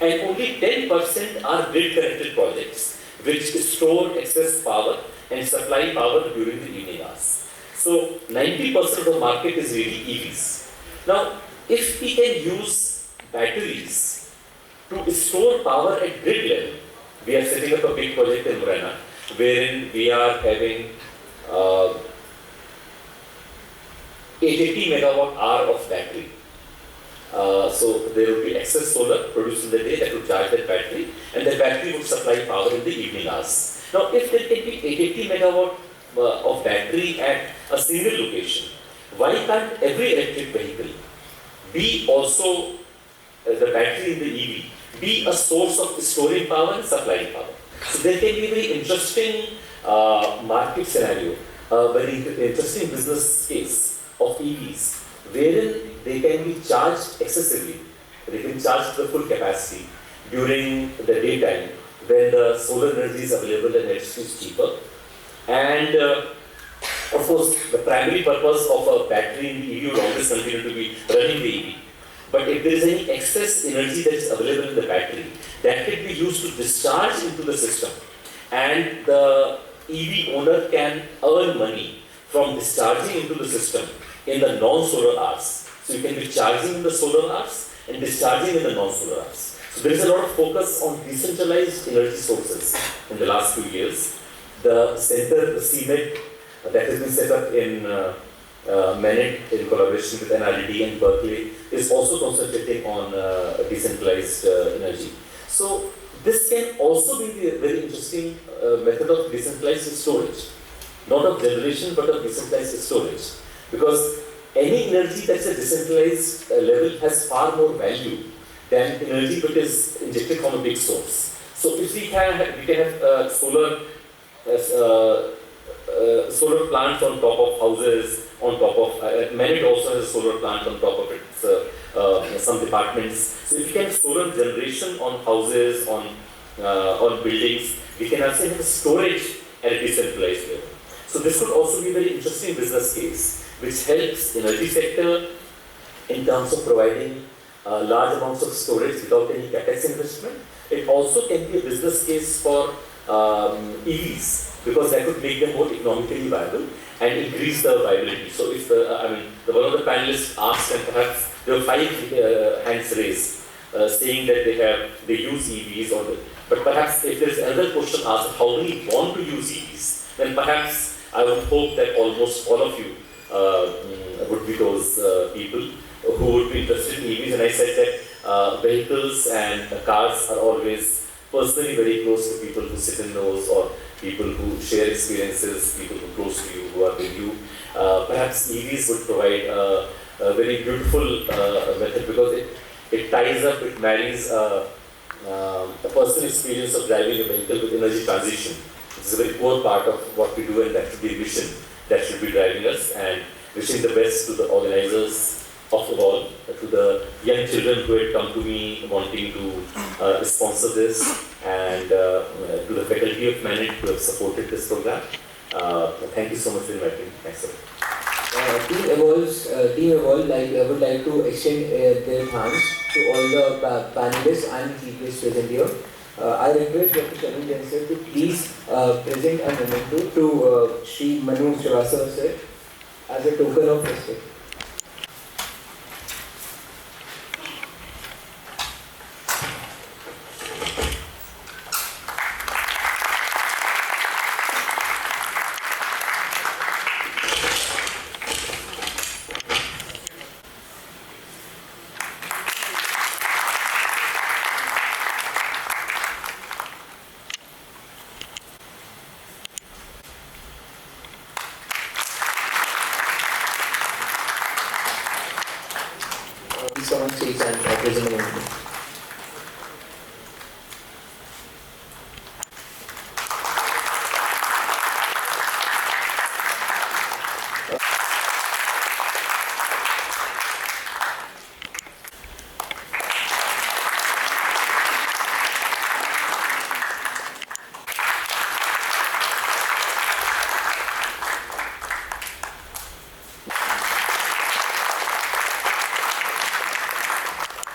And only 10% are grid-connected projects, which store excess power and supply power during the evening hours. So 90% of the market is really EVs. Now, if we can use batteries to store power at grid level, we are setting up a big project in Morena, wherein we are having 880 megawatt hour of battery. So there will be excess solar produced in the day that will charge that battery, and the battery would supply power in the evening hours. Now, if there can be 880 megawatt of battery at a single location, why can't every electric vehicle be also the battery in the EV be a source of storing power and supplying power? So there can be a very interesting market scenario, a very interesting business case of EVs, wherein they can be charged excessively. They can charge to the full capacity during the daytime when the solar energy is available and electricity is cheaper. And of course, the primary purpose of a battery in the EV will always continue to be running the EV. But if there is any excess energy that is available in the battery, that can be used to discharge into the system. And the EV owner can earn money from discharging into the system in the non-solar hours. So you can be charging in the solar hours and discharging in the non-solar hours. So there is a lot of focus on decentralized energy sources in the last few years. The center, the CMET, that has been set up in MANIT in collaboration with NRD and Berkeley is also concentrating on decentralized energy. So this can also be a very interesting method of decentralized storage, not of generation but of decentralized storage, because any energy that's a decentralized level has far more value than energy that is injected from a big source. So if we can have solar plants on top of houses, on top of MANIT also has a solar plant on top of its some departments. So if we can have solar generation on houses, on buildings, we can also have storage at a decentralized level. So this could also be a very interesting business case, which helps energy sector in terms of providing large amounts of storage without any capex investment. It also can be a business case for EVs, because that could make them more economically viable and increase the viability. So if one of the panelists asked, and perhaps there were 5 hands raised, saying that they use EVs, but perhaps if there is another question asked, how many want to use EVs, then perhaps I would hope that almost all of you would be those people who would be interested in EVs. And I said that vehicles and cars are always personally very close to people who sit in those, or people who share experiences, people who are close to you, who are with you. Perhaps EVs would provide a very beautiful method, because it ties up, it marries a personal experience of driving a vehicle with energy transition. This is a very core part of what we do, and that should be a mission that should be driving us. And wishing the best to the organizers of the ball, to the young children who had come to me wanting to sponsor this, and to the faculty of MANIT who have supported this program. Thank you so much for inviting me. Thanks a lot. Team Evolve would like to extend their thanks to all the panelists and chief guests present here. I request Dr. Sharmin Jain sir to please present a memento to Sri Manu Srivastava sir as a token of respect. Someone speaks and present a memento.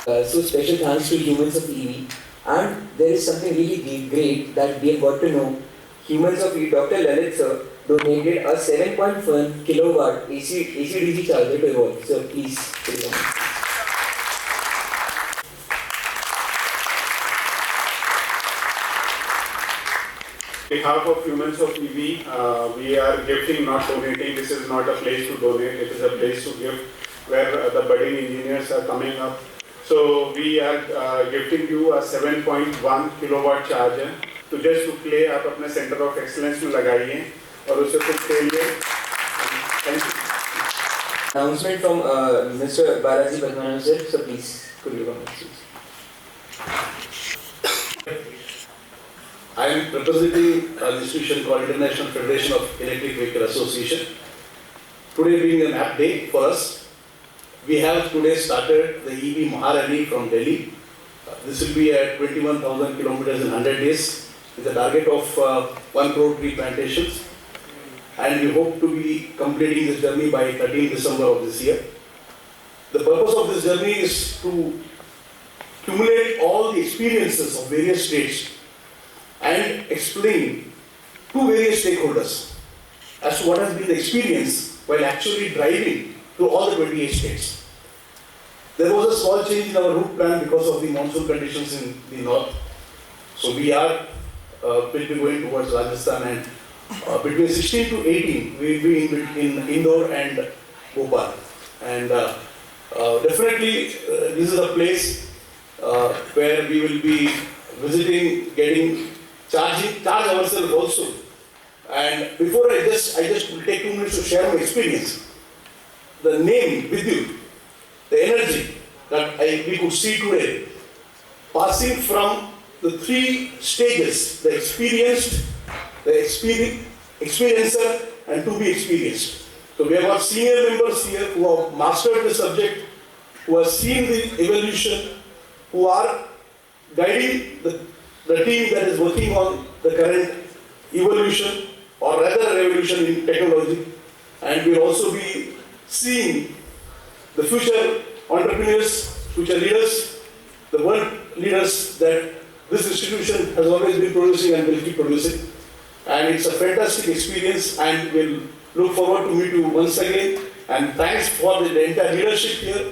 So special thanks to humans of EV, and there is something really great that we have got to know. Humans of EV, Dr. Lalit sir donated a 7.1 kilowatt AC/DC charger to Evolve. So please. On behalf of Humans of EV, we are gifting, not donating. This is not a place to donate, it is a place to give, where the budding engineers are coming up. So we are gifting you a 7.1 kilowatt charger to just to play आप अपने center of excellence में लगाइए और उसे खुद खेलिए. Thank you. Announcement from Mr. Balaji Padmanabhan sir. So please, could you come please? I am representing an institution called International Federation of Electric Vehicle Association. Today being an app day for us, we have today started the EV Maharani from Delhi. This will be at 21,000 kilometers in 100 days with a target of 1 crore tree plantations. And we hope to be completing this journey by 13 December of this year. The purpose of this journey is to accumulate all the experiences of various states and explain to various stakeholders as to what has been the experience while actually driving to all the 28 states. There was a small change in our route plan because of the monsoon conditions in the north. So we are will be going towards Rajasthan, and between 16 to 18 we will be in Indore and Bhopal. And definitely this is a place where we will be visiting, charge ourselves also. And before I just will take 2 minutes to share my experience. The name VIDYUT, the energy that we could see today, passing from the 3 stages: the experienced, the experiencer, and to be experienced. So we have got senior members here who have mastered the subject, who have seen the evolution, who are guiding the team that is working on the current evolution, or rather revolution in technology. And we will also be seeing the future entrepreneurs, future leaders, the world leaders that this institution has always been producing and will keep producing. And it's a fantastic experience, and we'll look forward to meet you once again. And thanks for the entire leadership here,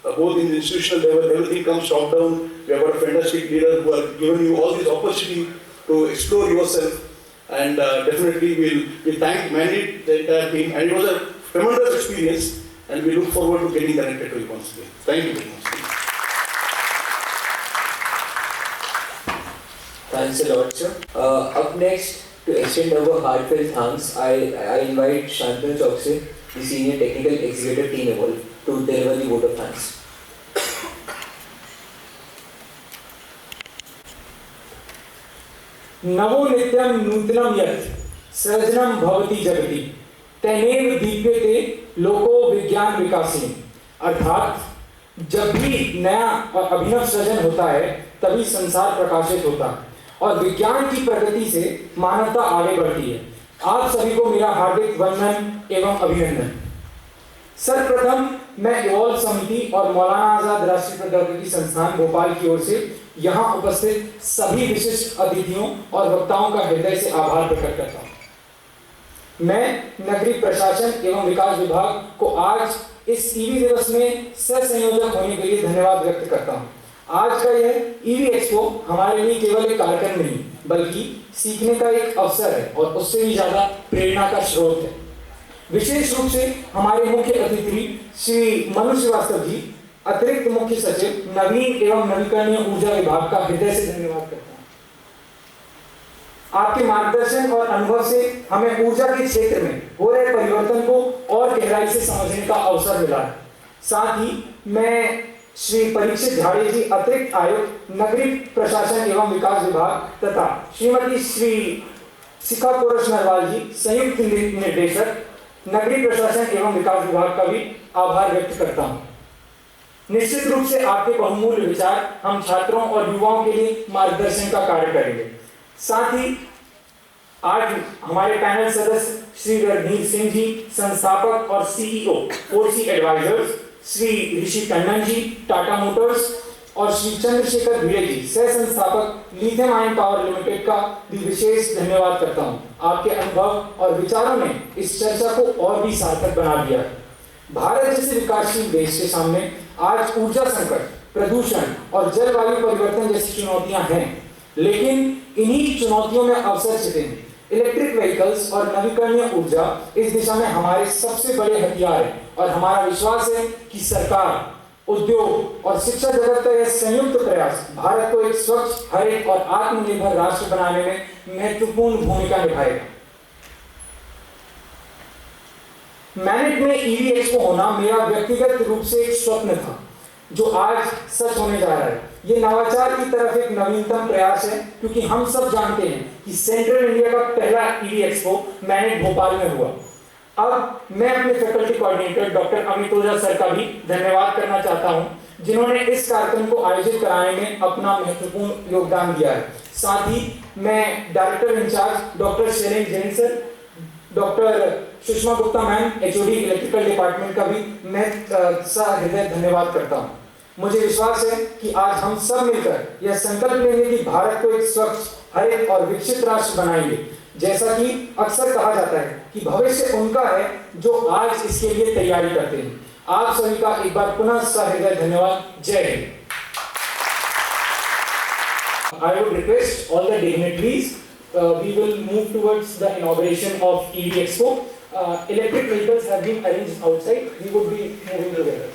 both in the institutional level, everything comes top down. We have got a fantastic leader who have given you all this opportunity to explore yourself. And definitely we'll thank MANIT, the entire team. And it was a tremendous experience, and we look forward to getting connected to you once again. Thank you very much. Thanks a lot, sir. Up next, to extend our heartfelt thanks, I invite Shantanu Chokse, the Senior Technical Executive Team Evolve, to deliver the vote of thanks. नवो नित्यं नूतनं यत् सृजनं भवति जगति तेनेव दीप्यते लोको विज्ञान विकासिनी। अर्थात जब भी नया और अभिनव सृजन होता है तभी संसार प्रकाशित होता है और विज्ञान की प्रगति से मानवता आगे बढ़ती है। आप सभी को मेरा हार्दिक वंदन एवं अभिनंदन। सर्वप्रथम मैं इवॉल्व समिति और मौलाना आजाद राष्ट्रीय प्रौद्योगिकी संस्थान भोपाल की ओर से यहाँ उपस्थित सभी विशिष्ट अतिथियों और वक्ताओं का हृदय से आभार प्रकट करता हूँ। मैं नगरीय प्रशासन एवं विकास विभाग को आज इस ईवी दिवस में सहसंयोजक होने के लिए धन्यवाद व्यक्त करता हूँ। आज का यह ईवी एक्सपो हमारे लिए केवल एक कार्यक्रम नहीं बल्कि सीखने का एक अवसर है और उससे भी ज्यादा प्रेरणा का स्रोत है। विशेष रूप से हमारे मुख्य अतिथि श्री मनु श्रीवास्तव जी, अतिरिक्त मुख्य सचिव नवीन एवं नवीकरणीय ऊर्जा विभाग का हृदय से धन्यवाद करता हूँ। आपके मार्गदर्शन और अनुभव से हमें ऊर्जा के क्षेत्र में हो रहे परिवर्तन को और गहराई से समझने का अवसर मिला है। साथ ही मैं श्री परीक्षित झाड़े जी, अतिरिक्त आयुक्त नगरीय प्रशासन एवं विकास विभाग तथा श्रीमती श्री शिखा पुरुष नरवाल जी, संयुक्त निर्देशक नगरीय प्रशासन एवं विकास विभाग का भी आभार व्यक्त करता हूँ। निश्चित रूप से आपके बहुमूल्य विचार हम छात्रों और युवाओं के लिए मार्गदर्शन का कार्य करेंगे। साथ ही आज हमारे पैनल सदस्य श्री रणधीर सिंह जी, संस्थापक और CEO 4C advisers, Shri Rishi Tandon ji, Tata Motors और श्री चंद्रशेखर भिड़े जी, सह संस्थापक लिथियम आयन पावर लिमिटेड का भी विशेष धन्यवाद करता हूं। आपके अनुभव और विचारों ने इस चर्चा को और भी सार्थक बना दिया है। भारत जैसे विकासशील देश के सामने आज ऊर्जा संकट, प्रदूषण और जलवायु परिवर्तन जैसी चुनौतियां हैं, लेकिन इन्हीं चुनौतियों में अवसर छिपे हैं। इलेक्ट्रिक व्हीकल्स और नवीकरणीय ऊर्जा इस दिशा में हमारे सबसे बड़े हथियार हैं और हमारा विश्वास है कि सरकार, उद्योग और शिक्षा जगत का यह संयुक्त प्रयास भारत को एक स्वच्छ, हरित और आत्मनिर्भर राष्ट्र बनाने में महत्वपूर्ण भूमिका निभाएगा। मैनिट में ईवी एक्सपो होना मेरा व्यक्तिगत रूप से एक स्वप्न था जो आज सच होने जा रहा है। ये नवाचार की तरफ एक नवीनतम प्रयास है क्योंकि हम सब जानते हैं कि सेंट्रल इंडिया का पहला ईवी एक्सपो मैनिट भोपाल में हुआ। अब मैं अपने फैकल्टी कोऑर्डिनेटर डॉक्टर अमित ओझा सर का भी धन्यवाद करना चाहता हूं जिन्होंने इस कार्यक्रम को आयोजित कराने में अपना महत्वपूर्ण योगदान दिया है। साथ ही मैं director in-charge doctor Shailendra Jain sir, doctor Sushma Gupta ma'am HOD electrical department का भी मैं हृदय धन्यवाद करता हूं। मुझे विश्वास है कि आज हम सब मिलकर यह संकल्प लेंगे कि भारत को एक स्वच्छ, हरित और विकसित राष्ट्र बनाएंगे। जैसा कि अक्सर कहा जाता है कि भविष्य उनका है जो आज इसके लिए तैयारी करते हैं। आप सभी का एक बार पुनः सहृदय धन्यवाद। जय Hind. I would request all the dignitaries, we will move towards the inauguration of EV Expo. Electric vehicles have been arranged outside. We would be moving together.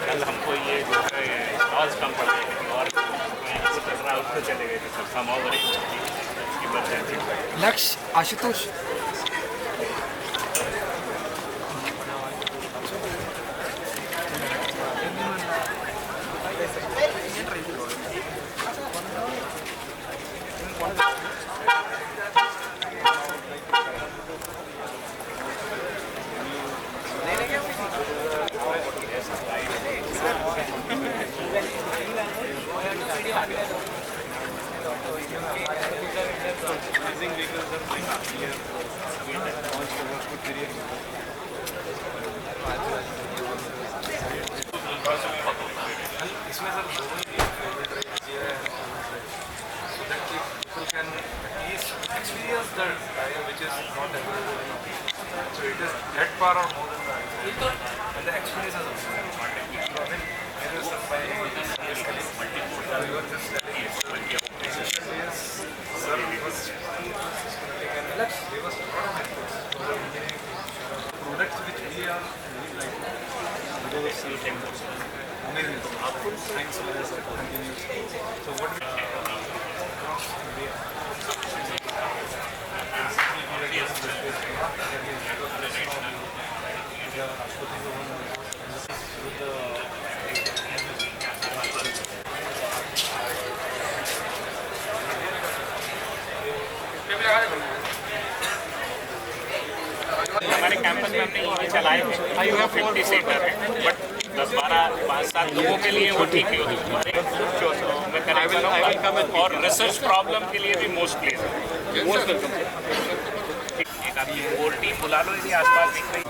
कल हमको ये जो है कॉस्ट कम पड़ गई और उसको चले गए थे सब समावरी इमरजेंसी। लक्ष्य आशुतोष इसमें सर दोनों ही so that people can at least experience the tire which is not available in so it is that far or more than that and the experience is also it is by we were just telling decision is sir was Alex they was products which we are really like those amazing thanks for this continuous so what we across India campus में हमने EV चलाए थे, you have 50 seater है, but 10-12-5-7 लोगों के लिए वो ठीक है। मैं कनेक्ट करूँगा और रिसर्च प्रॉब्लम के लिए भी मोस्ट प्लेस है। Most welcome. एक आदमी और टीम बुला लो यदि आसपास दिख रही।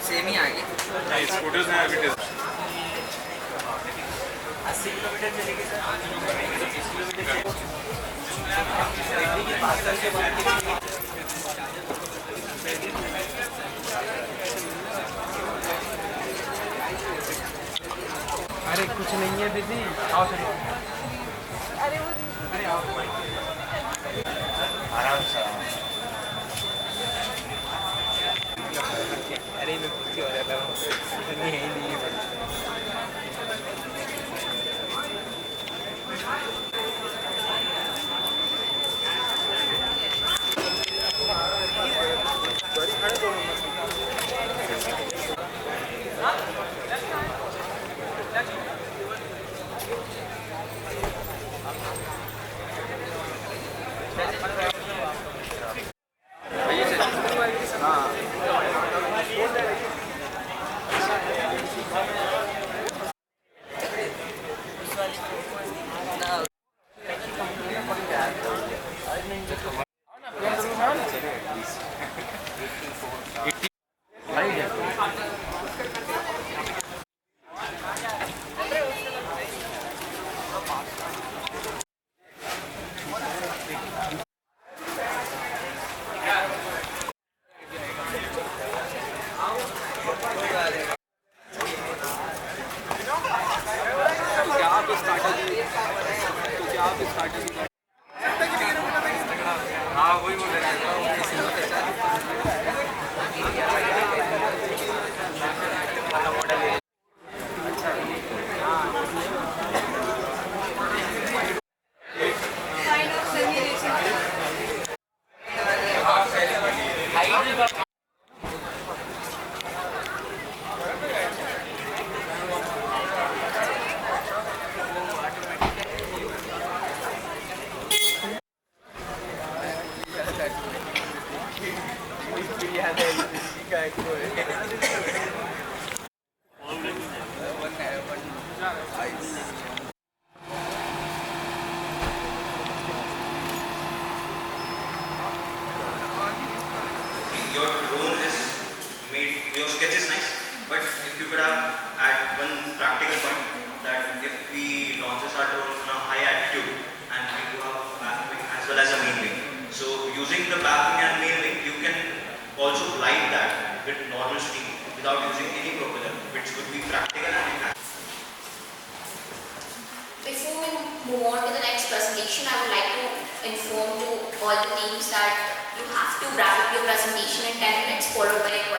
सेम ही आ गई। नहीं, स्कूटर्स हैं अभी 80 किलोमीटर चलेगी सर। अरे कुछ नहीं है दीदी, आओ चलो। अरे आओ आराम से। अरे मैं कुछ हो रहा था, नहीं है नहीं है। Your drone is made, your sketch is nice, but if you could have at one practical point that if we launches our drone on a high altitude and we do have a back wing as well as a main wing. So using the back wing and main wing, you can also glide that with normal steam without using any propeller, which would be practical and Before we move on to the next presentation, I would like to inform to all the teams that you have to wrap up your presentation in 10 minutes followed by a question.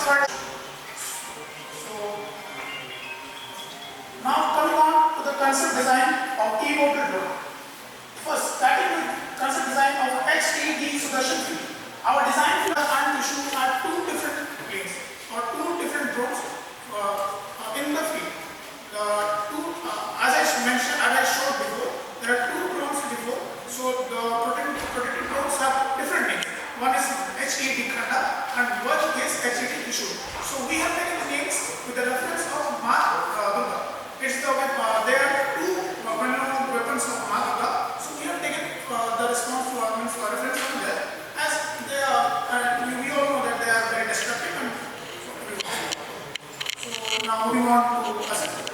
for. So now coming on to the concept design of e-motor drone. First, starting with concept design of HED Sudarshan field. Our design field and issue are two different planes or two different drones in the field. As I mentioned, as I showed before, there are two drones before. So the protected drones have different names. One is HED Khanda and one is HED issue. So we have taken the names with the reference of Ma Durga. It's the there are two well-known weapons of Ma Durga. So we have taken the response to our reference from there, as they are, we all know that they are very destructive and so now moving on to assessment.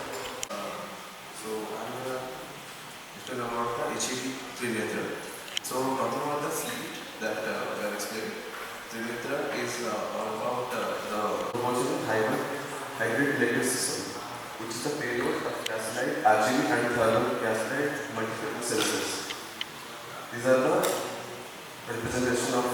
So I'm going to talk about the HED Trinetra. So talking about the fleet that we are explaining, Trinetra is all about the homogeneous hybrid electric system, which is the payload of gasolite, RGB and thermal gasolite multiple sensors. These are the representation of